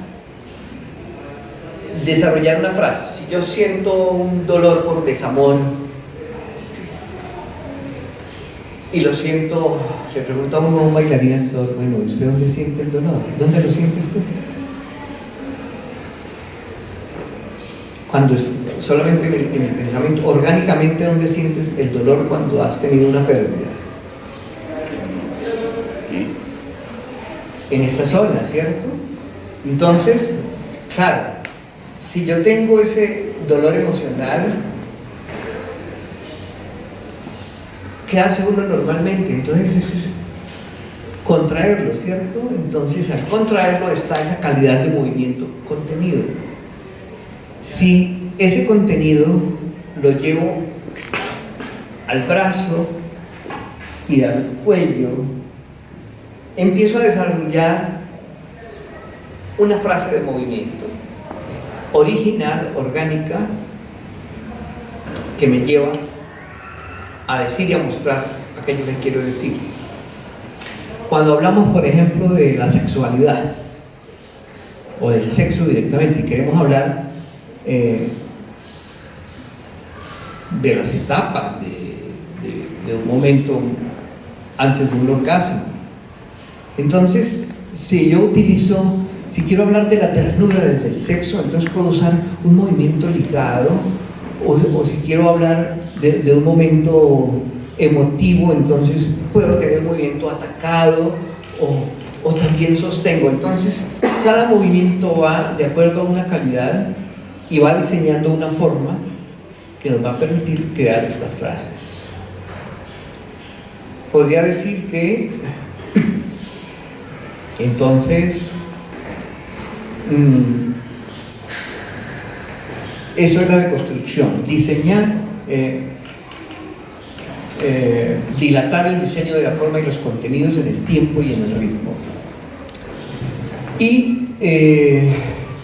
Speaker 5: desarrollar una frase. Si yo siento un dolor por desamor y lo siento, le pregunto a un bailarín, bueno, ¿usted dónde siente el dolor? ¿Dónde lo sientes tú? Cuando solamente en el pensamiento, orgánicamente, ¿dónde sientes el dolor cuando has tenido una pérdida? En esta zona, ¿cierto? Entonces, claro, si yo tengo ese dolor emocional, ¿qué hace uno normalmente? Entonces es contraerlo, ¿cierto? Entonces, al contraerlo está esa calidad de movimiento contenido. Si ese contenido lo llevo al brazo y al cuello empiezo a desarrollar una frase de movimiento original, orgánica, que me lleva a decir y a mostrar aquello que quiero decir. Cuando hablamos, por ejemplo, de la sexualidad o del sexo directamente, y queremos hablar de las etapas de un momento antes de un orgasmo, entonces si quiero hablar de la ternura desde el sexo, entonces puedo usar un movimiento ligado, o si quiero hablar de un momento emotivo, entonces puedo tener un movimiento atacado o también sostengo. Entonces cada movimiento va de acuerdo a una calidad y va diseñando una forma que nos va a permitir crear estas frases. Podría decir que entonces eso es la deconstrucción, diseñar, dilatar el diseño de la forma y los contenidos en el tiempo y en el ritmo. Y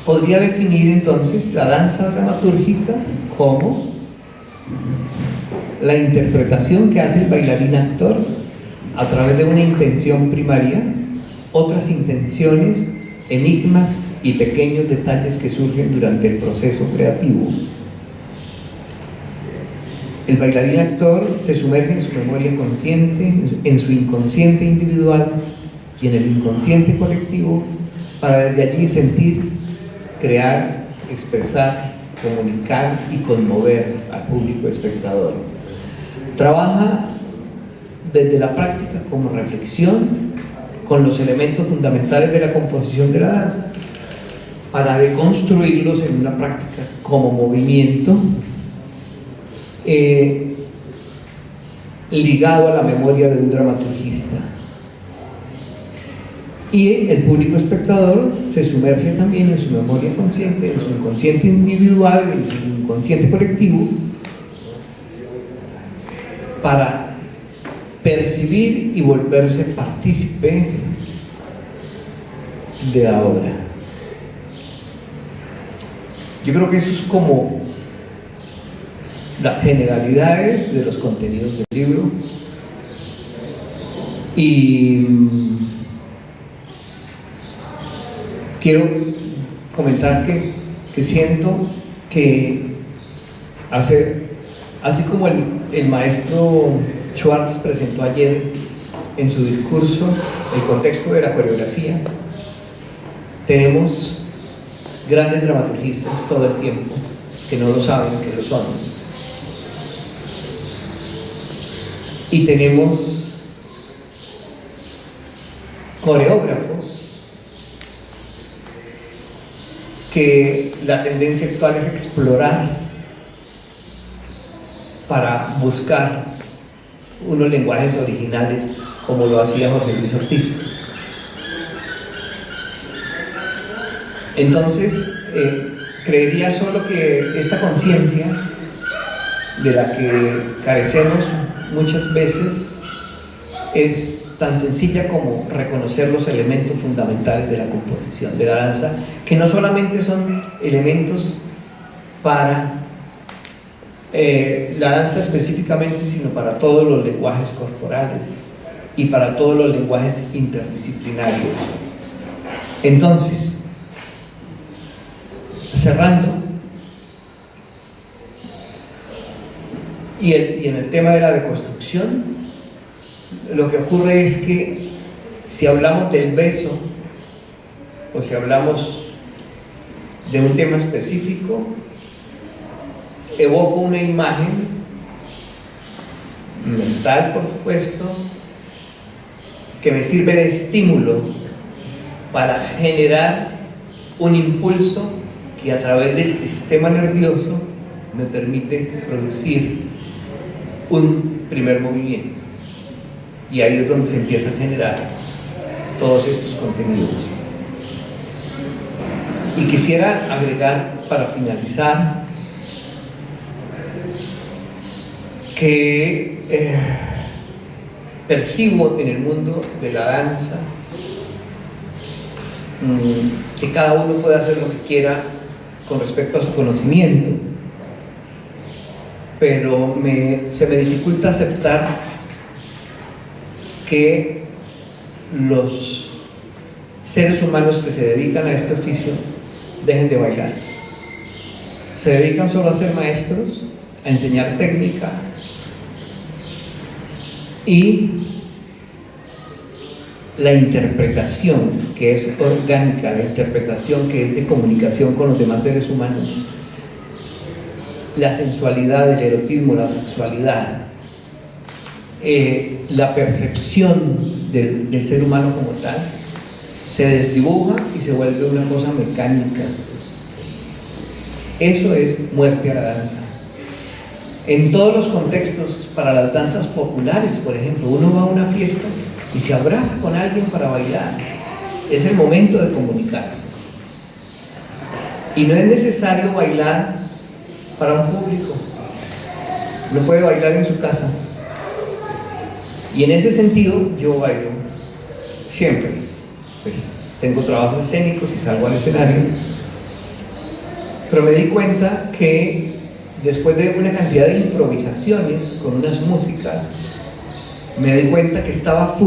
Speaker 5: podría definir entonces la danza dramatúrgica como la interpretación que hace el bailarín actor a través de una intención primaria, otras intenciones, enigmas y pequeños detalles que surgen durante el proceso creativo. El bailarín actor se sumerge en su memoria consciente, en su inconsciente individual y en el inconsciente colectivo para desde allí sentir, crear, expresar, comunicar y conmover al público espectador. Trabaja desde la práctica como reflexión con los elementos fundamentales de la composición de la danza para deconstruirlos en una práctica como movimiento ligado a la memoria de un dramaturgista. Y el público espectador se sumerge también en su memoria consciente, en su inconsciente individual, en su inconsciente colectivo, para percibir y volverse partícipe de la obra. Yo creo que eso es como las generalidades de los contenidos del libro. Y quiero comentar que siento que así como el maestro Schwartz presentó ayer en su discurso el contexto de la coreografía, tenemos grandes dramaturgistas todo el tiempo que no lo saben que lo son, y tenemos coreógrafos que la tendencia actual es explorar para buscar unos lenguajes originales como lo hacía Jorge Luis Ortiz. Entonces, creería solo que esta conciencia de la que carecemos muchas veces es tan sencilla como reconocer los elementos fundamentales de la composición de la danza, que no solamente son elementos para la danza específicamente, sino para todos los lenguajes corporales y para todos los lenguajes interdisciplinarios. Entonces, cerrando, y en el tema de la deconstrucción, lo que ocurre es que si hablamos del beso o si hablamos de un tema específico, evoco una imagen mental, por supuesto, que me sirve de estímulo para generar un impulso que a través del sistema nervioso me permite producir un primer movimiento, y ahí es donde se empieza a generar todos estos contenidos. Y quisiera agregar para finalizar que percibo en el mundo de la danza que cada uno puede hacer lo que quiera con respecto a su conocimiento, pero se me dificulta aceptar que los seres humanos que se dedican a este oficio dejen de bailar. Se dedican solo a ser maestros, a enseñar técnica, y la interpretación que es orgánica, la interpretación que es de comunicación con los demás seres humanos, la sensualidad, el erotismo, la sexualidad, la percepción del ser humano como tal, se desdibuja y se vuelve una cosa mecánica. Eso es muerte a la danza. En todos los contextos, para las danzas populares, por ejemplo, uno va a una fiesta y se abraza con alguien para bailar. Es el momento de comunicarse. Y no es necesario bailar para un público. Uno puede bailar en su casa. Y en ese sentido, yo bailo siempre. Pues tengo trabajos escénicos y salgo al escenario. Pero me di cuenta que después de una cantidad de improvisaciones con unas músicas, me di cuenta que estaba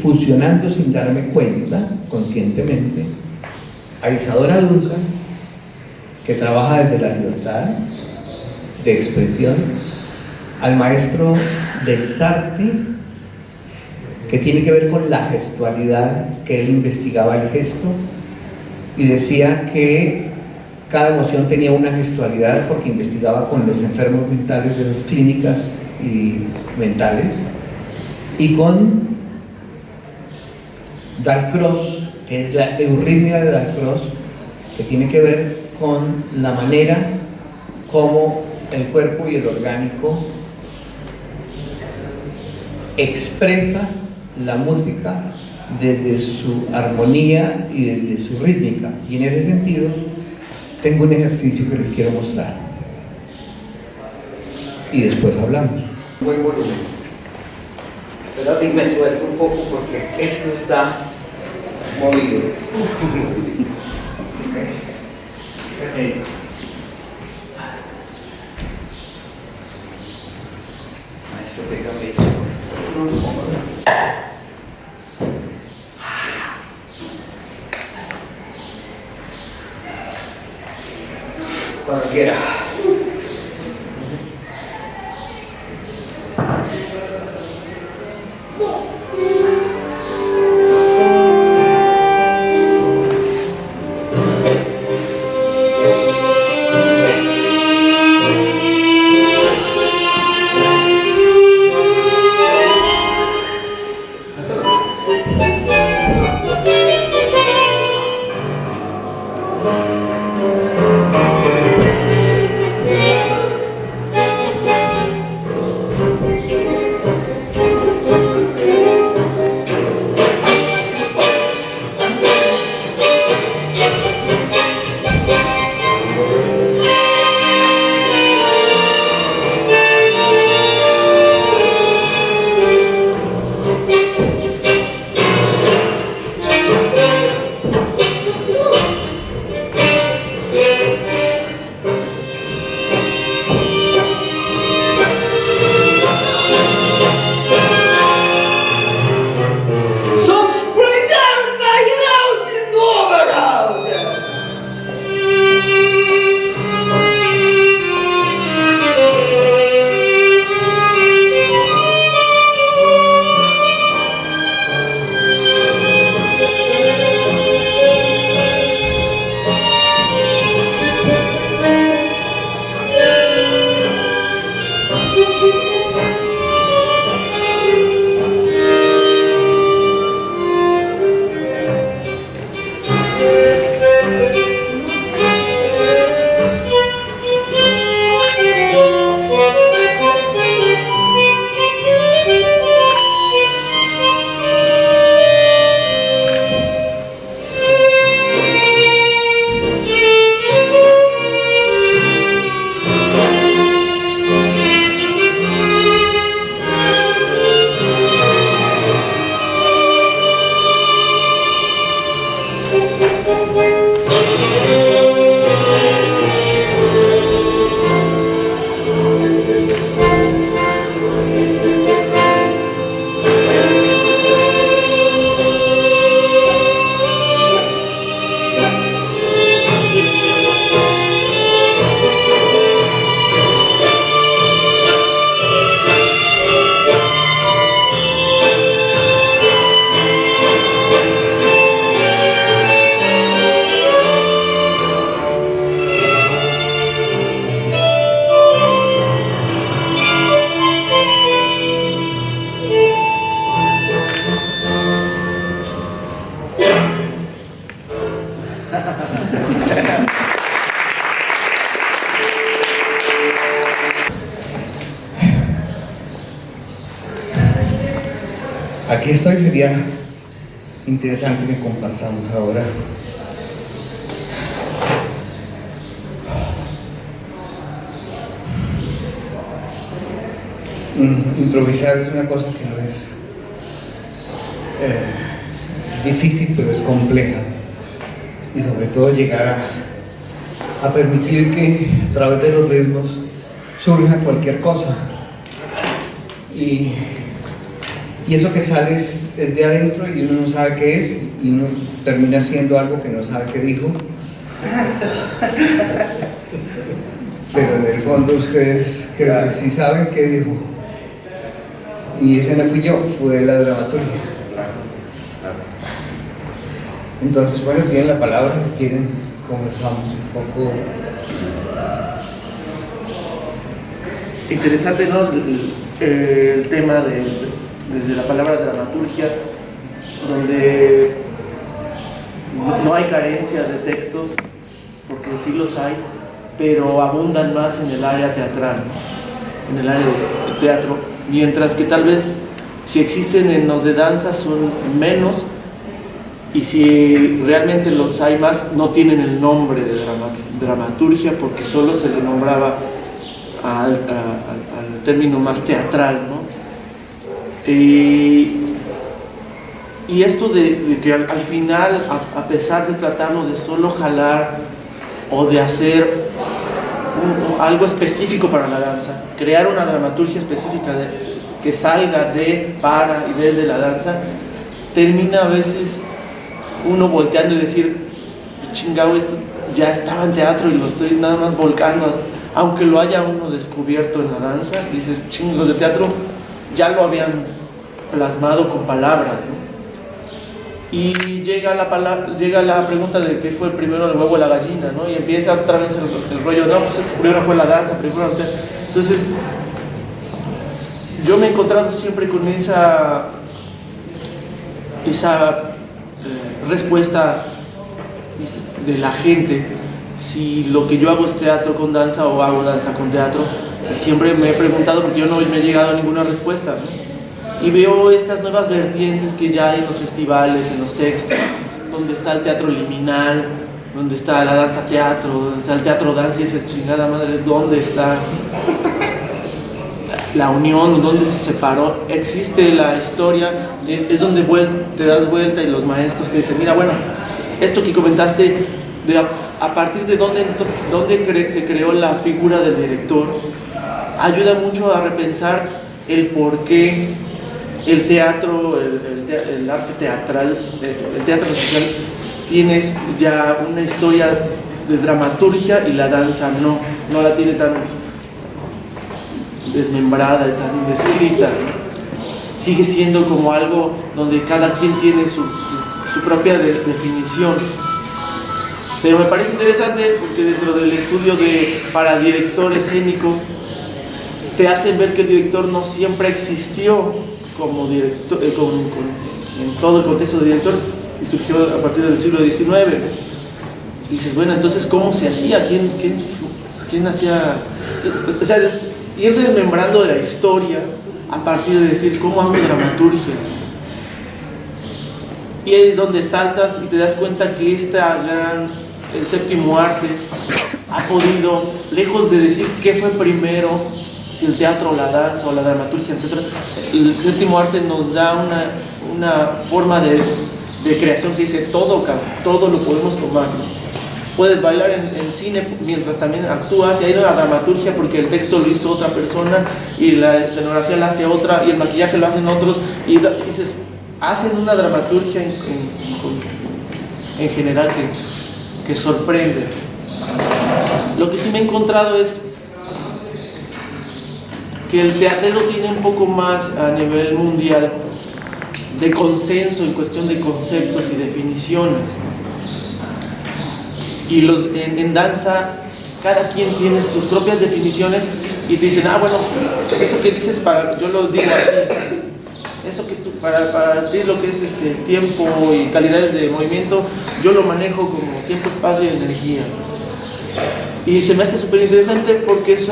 Speaker 5: fusionando sin darme cuenta, conscientemente, a Isadora Duncan, que trabaja desde la libertad de expresión, al maestro del Sarti, que tiene que ver con la gestualidad, que él investigaba el gesto y decía que cada emoción tenía una gestualidad porque investigaba con los enfermos mentales de las clínicas y mentales, y con Dalcroze, que es la euritmia de Dalcroze, que tiene que ver con la manera como el cuerpo y el orgánico expresa la música desde su armonía y desde su rítmica. Y en ese sentido tengo un ejercicio que les quiero mostrar y después hablamos. Buen volumen. Pero me suelto un poco porque esto está movido. Okay. Maestro, déjame eso. Cuando quiera. aquí estoy, sería interesante que compartamos ahora. Improvisar es una cosa que no es difícil, pero es compleja, y sobre todo llegar a permitir que a través de los ritmos surja cualquier cosa, y eso que sale es de adentro y uno no sabe qué es, y uno termina haciendo algo que no sabe qué dijo, pero en el fondo ustedes creo que sí saben qué dijo. Y ese no fui yo, fue la dramaturgia. Entonces, bueno, tienen la palabra, si quieren, conversamos un poco.
Speaker 6: Interesante, ¿no? El tema desde la palabra dramaturgia, donde no hay carencia de textos, porque sí los hay, pero abundan más en el área teatral, en el área del teatro, mientras que tal vez si existen en los de danza son menos, y si realmente los hay más no tienen el nombre de dramaturgia, porque solo se le nombraba al término más teatral, ¿no? Y esto de que al final, a pesar de tratarlo de solo jalar o de hacer algo específico para la danza, crear una dramaturgia específica que salga para y desde la danza, termina a veces uno volteando y decir, chingado, esto ya estaba en teatro y lo estoy nada más volcando, aunque lo haya uno descubierto en la danza. Dices, los de teatro ya lo habían plasmado con palabras, ¿no? Y llega la pregunta de qué fue primero, el huevo o la gallina, ¿no? Y empieza otra vez el rollo, no, pues primero fue la danza, primero el teatro. Entonces, yo me he encontrado siempre con esa respuesta de la gente, si lo que yo hago es teatro con danza o hago danza con teatro. Y siempre me he preguntado, porque yo no me he llegado a ninguna respuesta, ¿no? Y veo estas nuevas vertientes que ya hay en los festivales, en los textos, donde está el teatro liminal, donde está la danza teatro, donde está el teatro danza, y dices, chingada madre, ¿dónde está la unión? ¿Dónde se separó? Existe la historia, es donde te das vuelta y los maestros te dicen, mira, bueno, esto que comentaste, a partir de dónde se creó la figura del director, ayuda mucho a repensar el por qué el teatro, el arte teatral, el teatro social, tienes ya una historia de dramaturgia, y la danza no la tiene tan desmembrada y tan descrita. Sigue siendo como algo donde cada quien tiene su propia definición. Pero me parece interesante porque dentro del estudio para director escénico te hacen ver que el director no siempre existió como director, en todo el contexto de director, y surgió a partir del siglo XIX. Y dices, bueno, entonces ¿cómo se hacía? ¿Quién hacía? O sea, es ir desmembrando la historia a partir de decir, ¿cómo hago dramaturgia? Y ahí es donde saltas y te das cuenta que el séptimo arte ha podido, lejos de decir qué fue primero, si el teatro o la danza o la dramaturgia, etc., el séptimo arte nos da una forma de creación que dice todo lo podemos tomar, ¿no? Puedes bailar en cine mientras también actúas, y hay una dramaturgia porque el texto lo hizo otra persona y la escenografía la hace otra y el maquillaje lo hacen otros, y dices, hacen una dramaturgia en general que sorprende. Lo que sí me he encontrado es que el teatro tiene un poco más a nivel mundial de consenso en cuestión de conceptos y definiciones. Y en danza, cada quien tiene sus propias definiciones y te dicen, bueno, eso que dices, yo lo digo así. Eso que para ti lo que es tiempo y calidades de movimiento, yo lo manejo como tiempo, espacio y energía. Y se me hace súper interesante porque es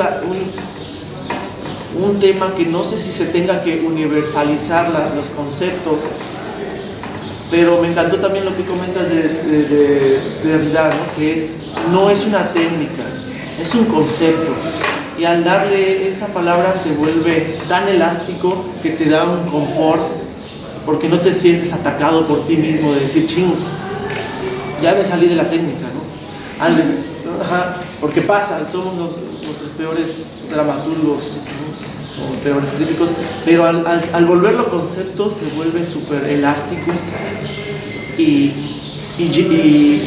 Speaker 6: un tema que no sé si se tenga que universalizar los conceptos, pero me encantó también lo que comentas de Derrida, ¿no? Que no es una técnica, es un concepto. Y al darle esa palabra se vuelve tan elástico que te da un confort, porque no te sientes atacado por ti mismo de decir, ching, ya me salí de la técnica, ¿no? Ajá, porque pasa, somos nuestros peores dramaturgos, ¿no? O peores críticos, pero al volverlo concepto se vuelve súper elástico y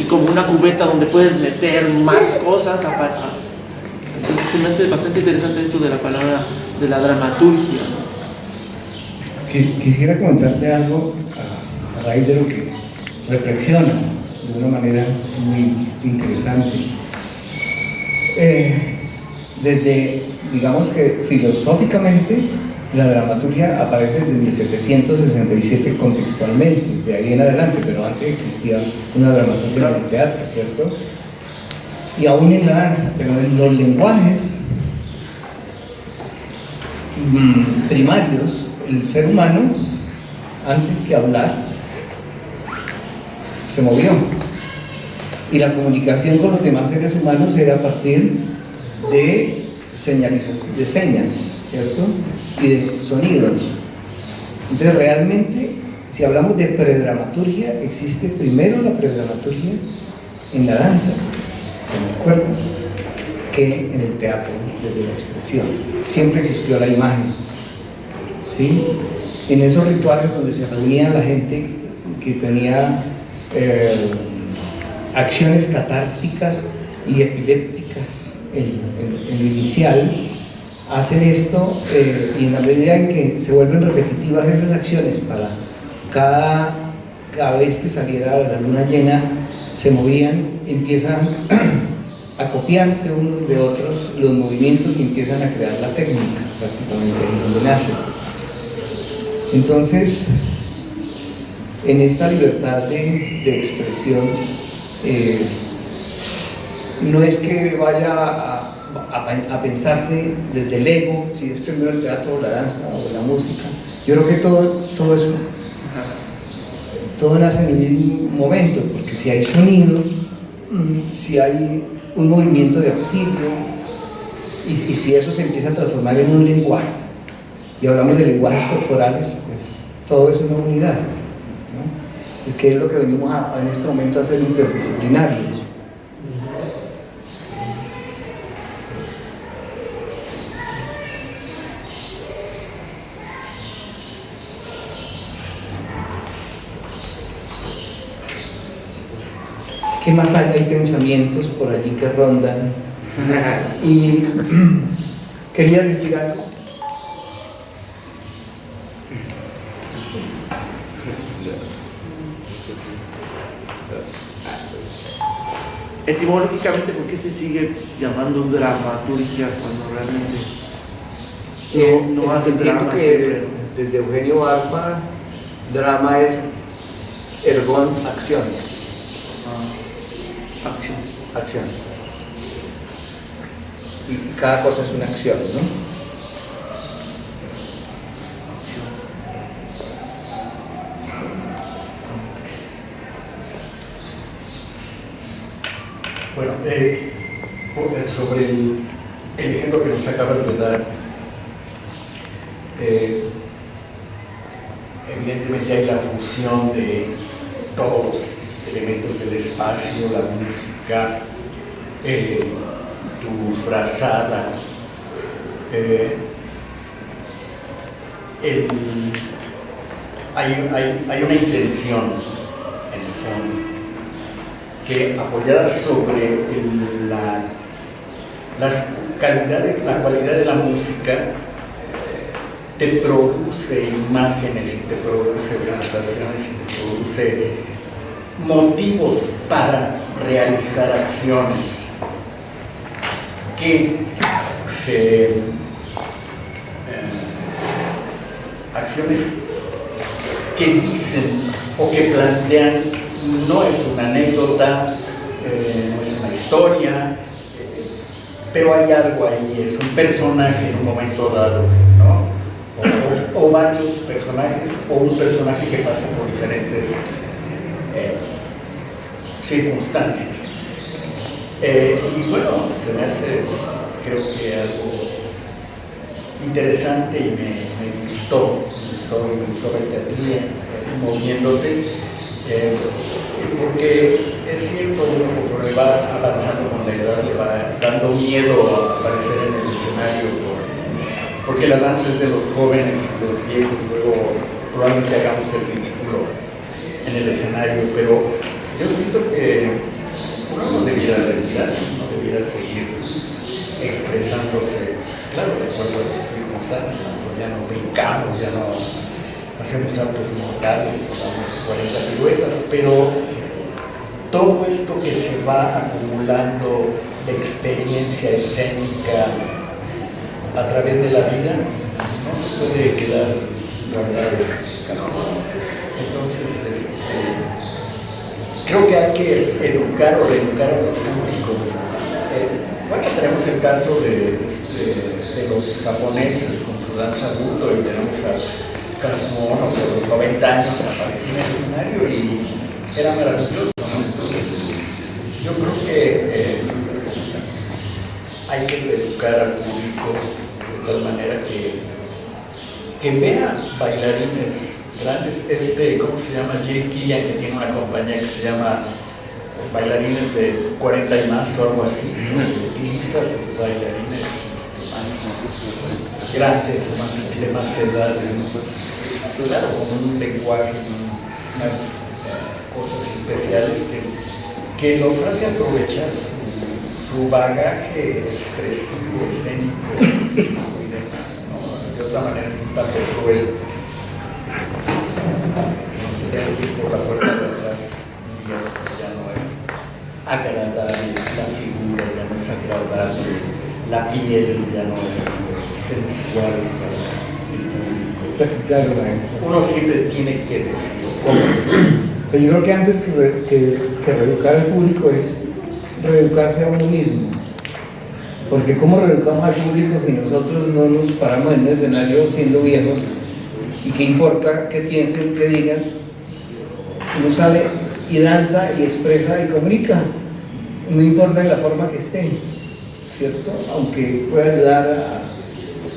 Speaker 6: como una cubeta donde puedes meter más cosas. Entonces se me hace bastante interesante esto de la palabra, de la dramaturgia, ¿no?
Speaker 2: Quisiera comentarte algo a raíz de lo que reflexionas de una manera muy interesante. Desde, digamos que filosóficamente, la dramaturgia aparece desde 1767 contextualmente, de ahí en adelante, pero antes existía una dramaturgia en el teatro, ¿cierto? Y aún en la danza, pero en los lenguajes primarios, el ser humano, antes que hablar, se movió. Y la comunicación con los demás seres humanos era a partir de señalización, de señas, ¿cierto? Y de sonidos. Entonces realmente, si hablamos de predramaturgia, existe primero la predramaturgia en la danza, en el cuerpo, que en el teatro, desde la expresión. Siempre existió la imagen, ¿sí? En esos rituales donde se reunía la gente que tenía acciones catárticas y epilépticas en lo inicial, hacen esto y en la medida en que se vuelven repetitivas esas acciones para cada vez que saliera la luna llena, se movían, empiezan a copiarse unos de otros los movimientos y empiezan a crear la técnica prácticamente en donde nace. Entonces, en esta libertad de expresión, no es que vaya a pensarse desde el ego, si es primero el teatro o la danza o la música. Yo creo que todo eso, todo nace en el mismo momento, porque si hay sonido, si hay un movimiento de auxilio, y si eso se empieza a transformar en un lenguaje, y hablamos de lenguajes corporales, pues todo es una unidad, ¿no? Y que es lo que venimos en este momento a hacer interdisciplinarios. ¿Qué más hay? Hay pensamientos por allí que rondan. Y quería decir algo.
Speaker 6: Etimológicamente, ¿por qué se sigue llamando dramaturgia cuando realmente no hace drama?
Speaker 5: Que desde Eugenio Barba, drama es ergon, acción. Acción. Y cada cosa es una acción, ¿no?
Speaker 2: Bueno, sobre el ejemplo que nos acabas de dar, evidentemente hay la fusión de todos los elementos del espacio, la música, tu frazada, hay una intención en el fondo que, apoyada sobre la cualidad de la música, te produce imágenes y te produce sensaciones y te produce motivos para realizar acciones acciones que dicen o que plantean, no es una anécdota, no es una historia, pero hay algo ahí, es un personaje en un momento dado, ¿no? O varios personajes, o un personaje que pasa por diferentes circunstancias. Y bueno, se me hace, creo que algo interesante y me gustó verte a ti moviéndote, porque es cierto, uno conforme va avanzando con la edad le va dando miedo a aparecer en el escenario, porque la danza es de los jóvenes, de los viejos, luego probablemente hagamos el ridículo en el escenario, pero yo siento que uno no debiera retirarse, no debiera seguir expresándose, claro, de acuerdo a sus circunstancias, pues ya no brincamos, ya no hacemos saltos mortales o damos 40 piruetas, pero todo esto que se va acumulando de experiencia escénica a través de la vida no se puede quedar guardado. Entonces, creo que hay que educar o reeducar a los públicos. Bueno, tenemos el caso de los japoneses con su danza budo, y tenemos a Kazumono que a los 90 años aparecía en el escenario y era maravilloso, ¿no? Entonces, yo creo que hay que educar al público de tal manera que vea bailarines grandes. ¿Cómo se llama? Jay Killian, que tiene una compañía que se llama Bailarines de 40 y más o algo así, ¿no? Y utiliza sus bailarines más grandes, de más edad, ¿no? Pues, claro, con un lenguaje, unas cosas especiales que los hace aprovechar su bagaje expresivo, escénico, y demás, ¿no? De otra manera es un tanto cruel. No se debe ir por la puerta de atrás, ya no es agradable, la figura ya no es agradable, la piel ya no es sensual para el público.
Speaker 5: Claro, maestro.
Speaker 2: Uno siempre tiene que decir cómo es.
Speaker 5: Pero yo creo que antes que reeducar al público es reeducarse a uno mismo. Porque ¿cómo reeducamos al público si nosotros no nos paramos en un escenario siendo viejos? ¿Y qué importa qué piensen, qué digan? Uno sale y danza y expresa y comunica. No importa en la forma que esté, ¿cierto? Aunque pueda ayudar a...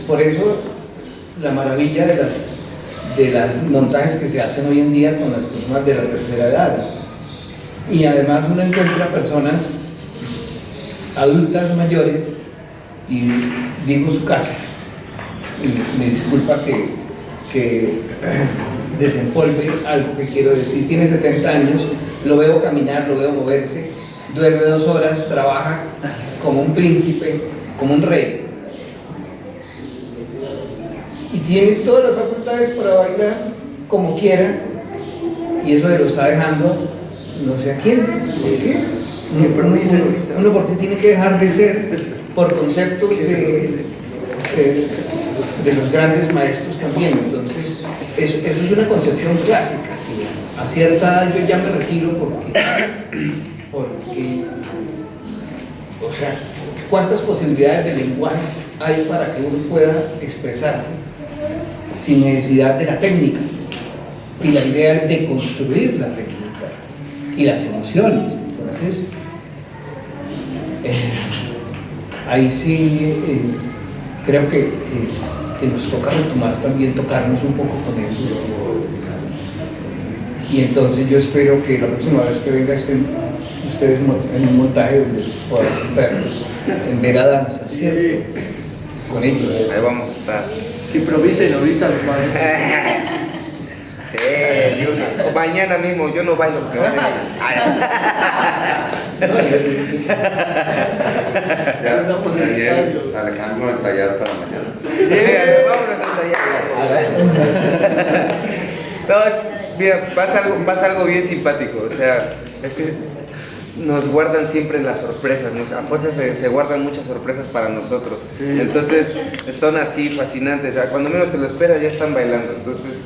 Speaker 5: Por eso la maravilla de las montajes que se hacen hoy en día con las personas de la tercera edad. Y además uno encuentra personas adultas mayores, y digo su caso, y me disculpa que desempolve algo que quiero decir. Tiene 70 años, lo veo caminar, lo veo moverse, duerme 2 horas, trabaja como un príncipe, como un rey. Y tiene todas las facultades para bailar como quiera, y eso se lo está dejando no sé a quién. ¿Por qué? Uno porque tiene que dejar de ser por conceptos de los grandes maestros también. Entonces eso es una concepción clásica, que a cierta edad yo ya me retiro porque o sea, ¿cuántas posibilidades de lenguaje hay para que uno pueda expresarse sin necesidad de la técnica? Y la idea es de construir la técnica y las emociones. Entonces, ahí sí creo que nos toca retomar también, tocarnos un poco con eso. Y entonces yo espero que la próxima vez que venga estén ustedes en un montaje donde puedan en ver a danza, ¿cierto? Con ellos.
Speaker 3: Ahí vamos a estar.
Speaker 6: Que improvisen ahorita los maestros.
Speaker 3: Sí, o mañana mismo, yo no bailo.
Speaker 6: Damos el espacio.
Speaker 7: Alejandro a ensayar para mañana.
Speaker 3: Sí, vámonos a ensayar. No, mira, pasa algo bien simpático. O sea, es que nos guardan siempre las sorpresas, a fuerza se guardan muchas sorpresas para nosotros. Sí. Entonces son así fascinantes. O sea, cuando menos te lo esperas ya están bailando. Entonces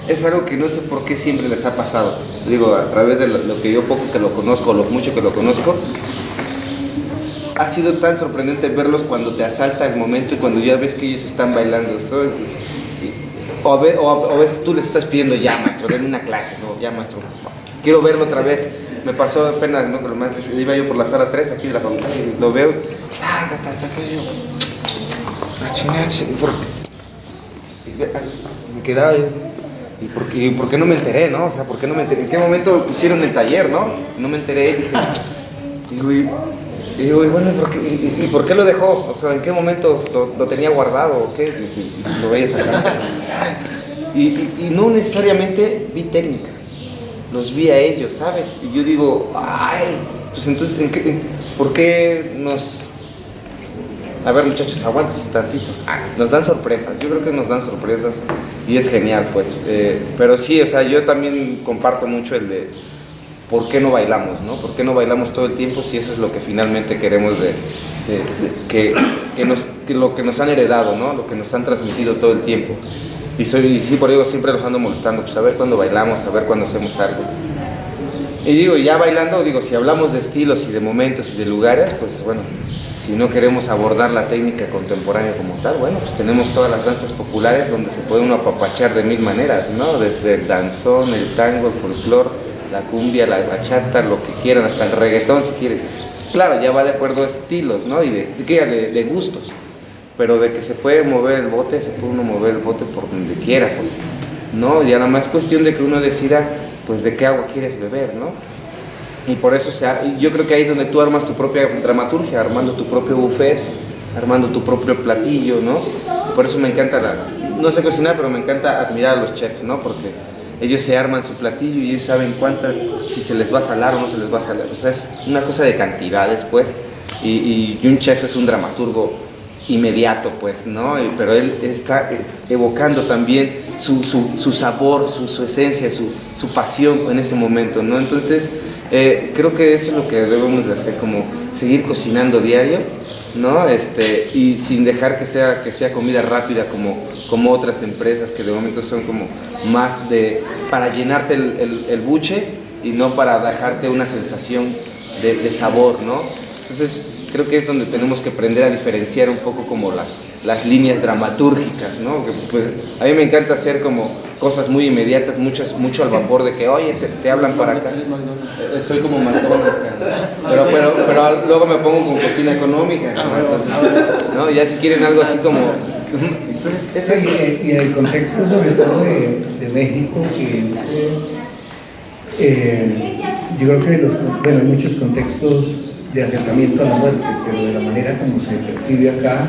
Speaker 3: es algo que no sé por qué siempre les ha pasado. Digo, a través de lo que yo poco que lo conozco, lo mucho que lo conozco, ha sido tan sorprendente verlos cuando te asalta el momento y cuando ya ves que ellos están bailando. O a veces tú les estás pidiendo, ya maestro, denme una clase, no, ya maestro, quiero verlo otra vez. Me pasó apenas, ¿no? Con los maestros, iba yo por la sala 3 aquí de la facultad y lo veo, me quedaba yo, ¿y por qué no me enteré, no? O sea, ¿por qué no me enteré? ¿En qué momento pusieron el taller, no? No me enteré, digo, y bueno, ¿y por qué lo dejó? O sea, ¿en qué momento lo tenía guardado o qué? Y lo veía sacar. Y no necesariamente vi técnica, los vi a ellos, ¿sabes? Y yo digo, ay, pues entonces, ¿por qué nos... A ver, muchachos, aguántense tantito. Nos dan sorpresas, yo creo que nos dan sorpresas y es genial, pues. Pero sí, o sea, yo también comparto mucho el de por qué no bailamos, ¿no? ¿Por qué no bailamos todo el tiempo si eso es lo que finalmente queremos que lo que nos han heredado, ¿no? Lo que nos han transmitido todo el tiempo. Y sí, por ello siempre los ando molestando, pues a ver cuándo bailamos, a ver cuándo hacemos algo. Y digo, ya bailando, digo, si hablamos de estilos y de momentos y de lugares, pues bueno, si no queremos abordar la técnica contemporánea como tal, bueno, pues tenemos todas las danzas populares donde se puede uno apapachar de mil maneras, ¿no? Desde el danzón, el tango, el folclore, la cumbia, la bachata, lo que quieran, hasta el reggaetón si quieren. Claro, ya va de acuerdo a estilos, ¿no? Y de gustos. Pero de que se puede mover el bote, se puede uno mover el bote por donde quiera, pues, ¿no? Ya nada más es cuestión de que uno decida, pues, de qué agua quieres beber, ¿no? Y por eso yo creo que ahí es donde tú armas tu propia dramaturgia, armando tu propio buffet, armando tu propio platillo, ¿no? Y por eso me encanta no sé cocinar, pero me encanta admirar a los chefs, ¿no? Porque ellos se arman su platillo y ellos saben si se les va a salar o no se les va a salar. O sea, es una cosa de cantidades, pues, y un chef es un dramaturgo inmediato, pues, ¿no? Pero él está evocando también su sabor, su esencia, su pasión en ese momento, ¿no? Entonces, creo que eso es lo que debemos de hacer, como seguir cocinando diario, ¿no? Y sin dejar que sea comida rápida como otras empresas que de momento son como más para llenarte el buche y no para dejarte una sensación de sabor, ¿no? Entonces, creo que es donde tenemos que aprender a diferenciar un poco como las líneas dramatúrgicas, ¿no? Que, pues, a mí me encanta hacer como cosas muy inmediatas, mucho al vapor de que, oye, te hablan para acá. Soy como McDonald's, pero luego me pongo con cocina económica, ¿no? Entonces, ¿no? Ya si quieren algo así como... Entonces, es eso.
Speaker 5: Y en el contexto sobre todo de México, yo creo que hay muchos contextos de acercamiento a la muerte, pero de la manera como se percibe acá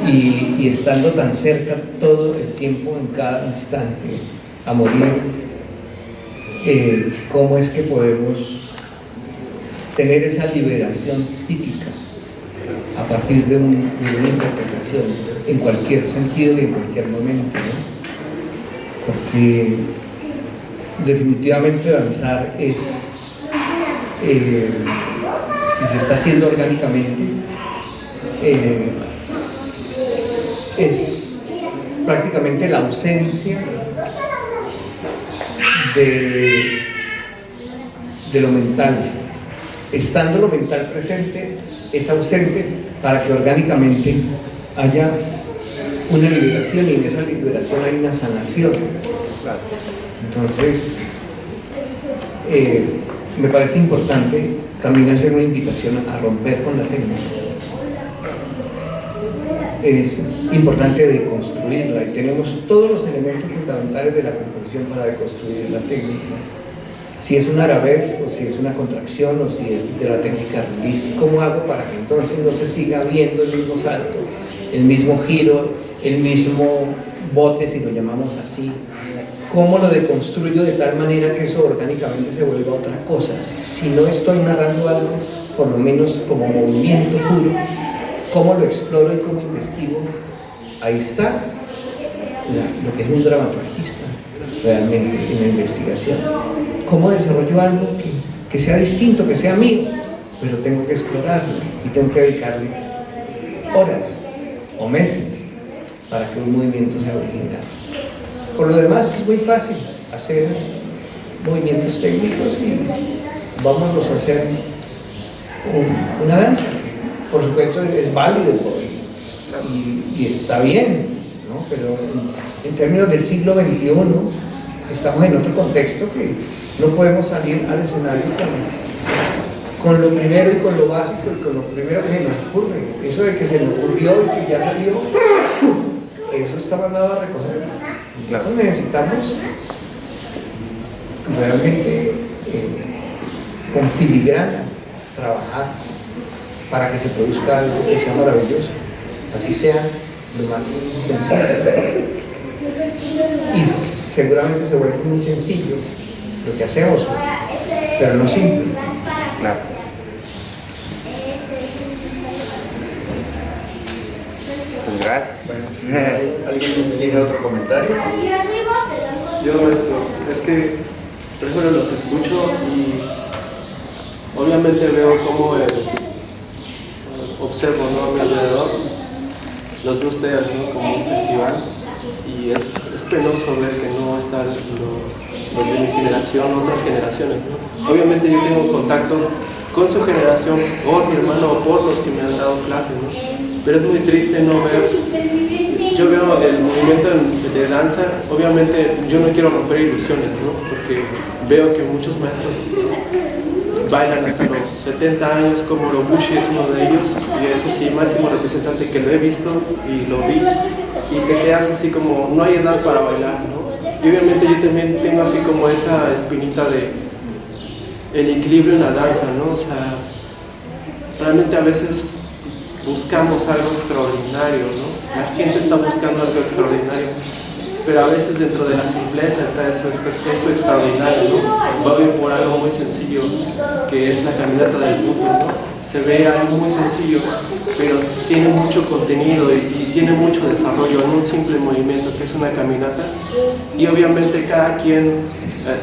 Speaker 5: y estando tan cerca todo el tiempo, en cada instante, a morir, ¿cómo es que podemos tener esa liberación psíquica a partir de una interpretación en cualquier sentido y en cualquier momento, ¿no? Porque definitivamente danzar es... si se está haciendo orgánicamente, es prácticamente la ausencia de lo mental. Estando lo mental presente, es ausente para que orgánicamente haya una liberación, y en esa liberación hay una sanación. Entonces, me parece importante también hacer una invitación a romper con la técnica. Es importante deconstruirla y tenemos todos los elementos fundamentales de la composición para deconstruir la técnica. Si es un arabesque o si es una contracción o si es de la técnica release, ¿cómo hago para que entonces no se siga viendo el mismo salto, el mismo giro, el mismo bote, si lo llamamos así? ¿Cómo lo deconstruyo de tal manera que eso orgánicamente se vuelva otra cosa? Si no estoy narrando algo, por lo menos como movimiento puro, ¿cómo lo exploro y cómo investigo? Ahí está lo que es un dramaturgista realmente en la investigación. ¿Cómo desarrollo algo que sea distinto, que sea mío? Pero tengo que explorarlo y tengo que dedicarle horas o meses para que un movimiento sea original. Por lo demás es muy fácil hacer movimientos técnicos y vámonos a hacer una danza por supuesto es válido y está bien, ¿no? Pero en términos del siglo XXI estamos en otro contexto que no podemos salir al escenario con lo primero y con lo básico y con lo primero que se nos ocurre. Eso de que se me ocurrió y que ya salió, eso está mandado a recoger. Entonces necesitamos realmente con filigrana trabajar para que se produzca algo que sea maravilloso, así sea lo más sencillo. Y seguramente se vuelve muy sencillo lo que hacemos, pero no simple.
Speaker 3: Claro. Pues gracias.
Speaker 2: ¿Alguien tiene otro comentario?
Speaker 8: Yo, maestro, es que, por ejemplo, los escucho y obviamente veo cómo observo, ¿no?, a mi alrededor, los veo ustedes, ¿no?, como un festival, y es penoso ver que no están los de mi generación, otras generaciones, ¿no? Obviamente yo tengo contacto con su generación, por mi hermano o por los que me han dado clases, ¿no? Pero es muy triste no ver. Yo veo el movimiento de danza, obviamente yo no quiero romper ilusiones, ¿no?, porque veo que muchos maestros bailan hasta los 70 años, como Robushi es uno de ellos, y eso sí, máximo representante, que lo he visto y lo vi, y te quedas así como, no hay edad para bailar, ¿no? Y obviamente yo también tengo así como esa espinita de el equilibrio en la danza, ¿no? O sea, realmente a veces buscamos algo extraordinario, ¿no? La gente está buscando algo extraordinario, pero a veces dentro de la simpleza está eso extraordinario, ¿no? Va bien por algo muy sencillo, que es la caminata del puto, ¿no? Se ve algo muy sencillo, pero tiene mucho contenido y tiene mucho desarrollo en un simple movimiento que es una caminata. Y obviamente cada quien,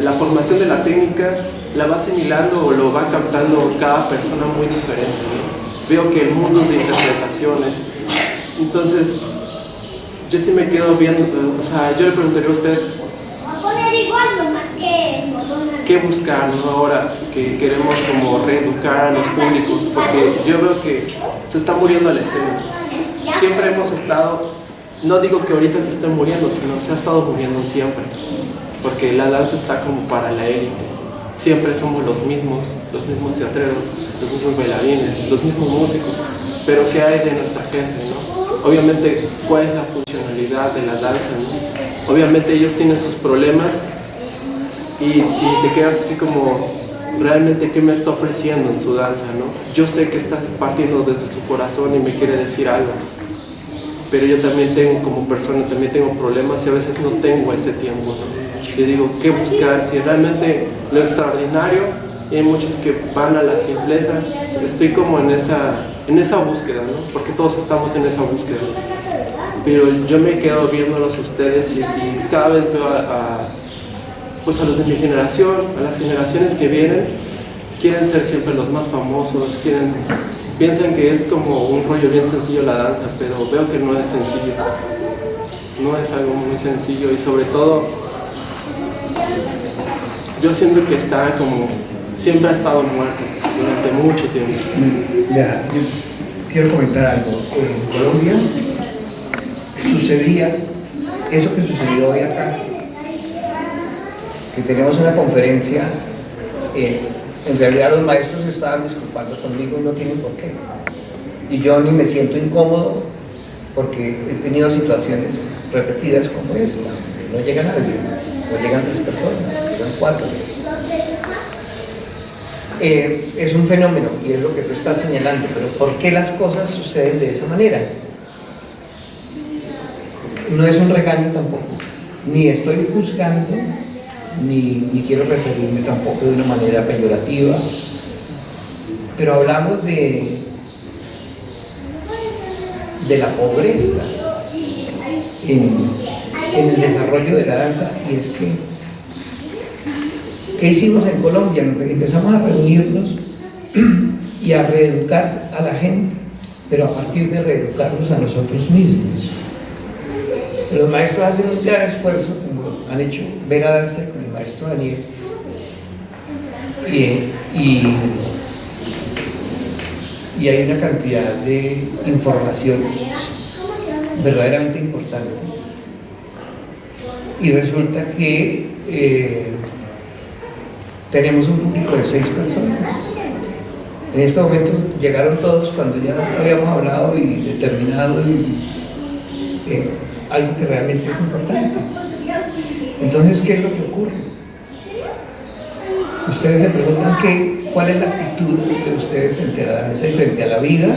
Speaker 8: la formación de la técnica la va asimilando o lo va captando cada persona muy diferente, ¿no? Veo que el mundo es de interpretaciones. Entonces, yo sí me quedo viendo, o sea, yo le preguntaría a usted, ¿qué buscar, ¿no?, ahora que queremos como reeducar a los públicos? Porque yo veo que se está muriendo la escena. Siempre hemos estado, no digo que ahorita se esté muriendo, sino se ha estado muriendo siempre, porque la danza está como para la élite. Siempre somos los mismos teatreros, los mismos bailarines, los mismos músicos, pero ¿qué hay de nuestra gente, no? Obviamente, ¿cuál es la funcionalidad de la danza, no? Obviamente ellos tienen sus problemas y te quedas así como, realmente, ¿qué me está ofreciendo en su danza, no? Yo sé que está partiendo desde su corazón y me quiere decir algo, pero yo también tengo, como persona, también tengo problemas y a veces no tengo ese tiempo, ¿no? Yo digo, ¿qué buscar? Si realmente lo extraordinario, y hay muchos que van a la simpleza, estoy como en esa búsqueda, ¿no? Porque todos estamos en esa búsqueda. Pero yo me quedo viéndolos a ustedes y cada vez veo pues a los de mi generación, a las generaciones que vienen, quieren ser siempre los más famosos, piensan que es como un rollo bien sencillo la danza, pero veo que no es sencillo. No es algo muy sencillo y sobre todo yo siento que está como, siempre ha estado muerto durante mucho tiempo.
Speaker 5: Ya, yo quiero comentar algo. En Colombia sucedía eso que sucedió hoy acá, que teníamos una conferencia, en realidad los maestros estaban disculpando conmigo y no tienen por qué. Y yo ni me siento incómodo porque he tenido situaciones repetidas como esta. No llega nadie, no llegan 3 personas, llegan 4. Es un fenómeno y es lo que tú estás señalando, pero ¿por qué las cosas suceden de esa manera? No es un regaño tampoco, ni estoy juzgando, ni quiero referirme tampoco de una manera peyorativa, pero hablamos de la pobreza en el desarrollo de la danza, y es que ¿qué hicimos en Colombia? Empezamos a reunirnos y a reeducar a la gente, pero a partir de reeducarnos a nosotros mismos. Los maestros hacen un gran esfuerzo, como han hecho Vera Danza con el maestro Daniel, y hay una cantidad de información verdaderamente importante. Y resulta que tenemos un público de 6 personas. En este momento llegaron todos cuando ya habíamos hablado y determinado algo que realmente es importante. Entonces, ¿qué es lo que ocurre? Ustedes se preguntan cuál es la actitud de ustedes frente a la danza y frente a la vida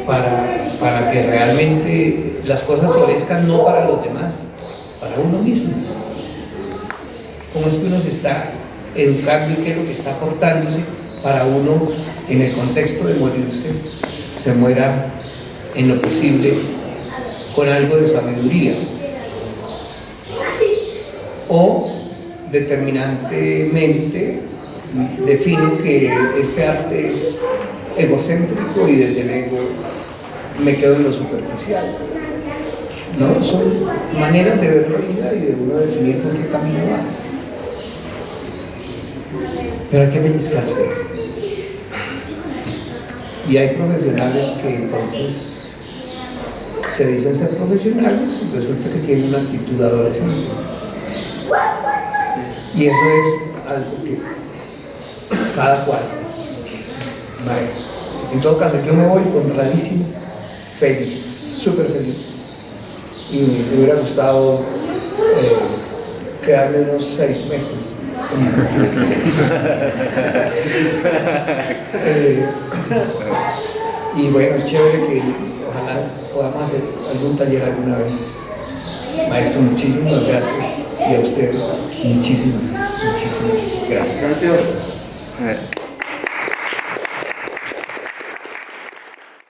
Speaker 5: para que realmente las cosas florezcan, no para los demás, para uno mismo. ¿Cómo es que uno se está educando y qué es lo que está aportándose para uno, en el contexto de morirse, se muera en lo posible con algo de sabiduría? O determinantemente defino que este arte es egocéntrico y desde el ego me quedo en lo superficial. ¿No? Son maneras de ver la vida y de uno definir por qué camino va. Pero hay que pellizcarse. Y hay profesionales que entonces se dicen ser profesionales y resulta que tienen una actitud adolescente. Y eso es algo que cada cual. Vale. En todo caso, yo me voy honradísimo, feliz, súper feliz. Y me hubiera gustado quedarme unos 6 meses. Y bueno, chévere que ojalá podamos hacer algún taller alguna vez. Maestro, muchísimas gracias. Y a ustedes, muchísimas gracias.
Speaker 6: Gracias.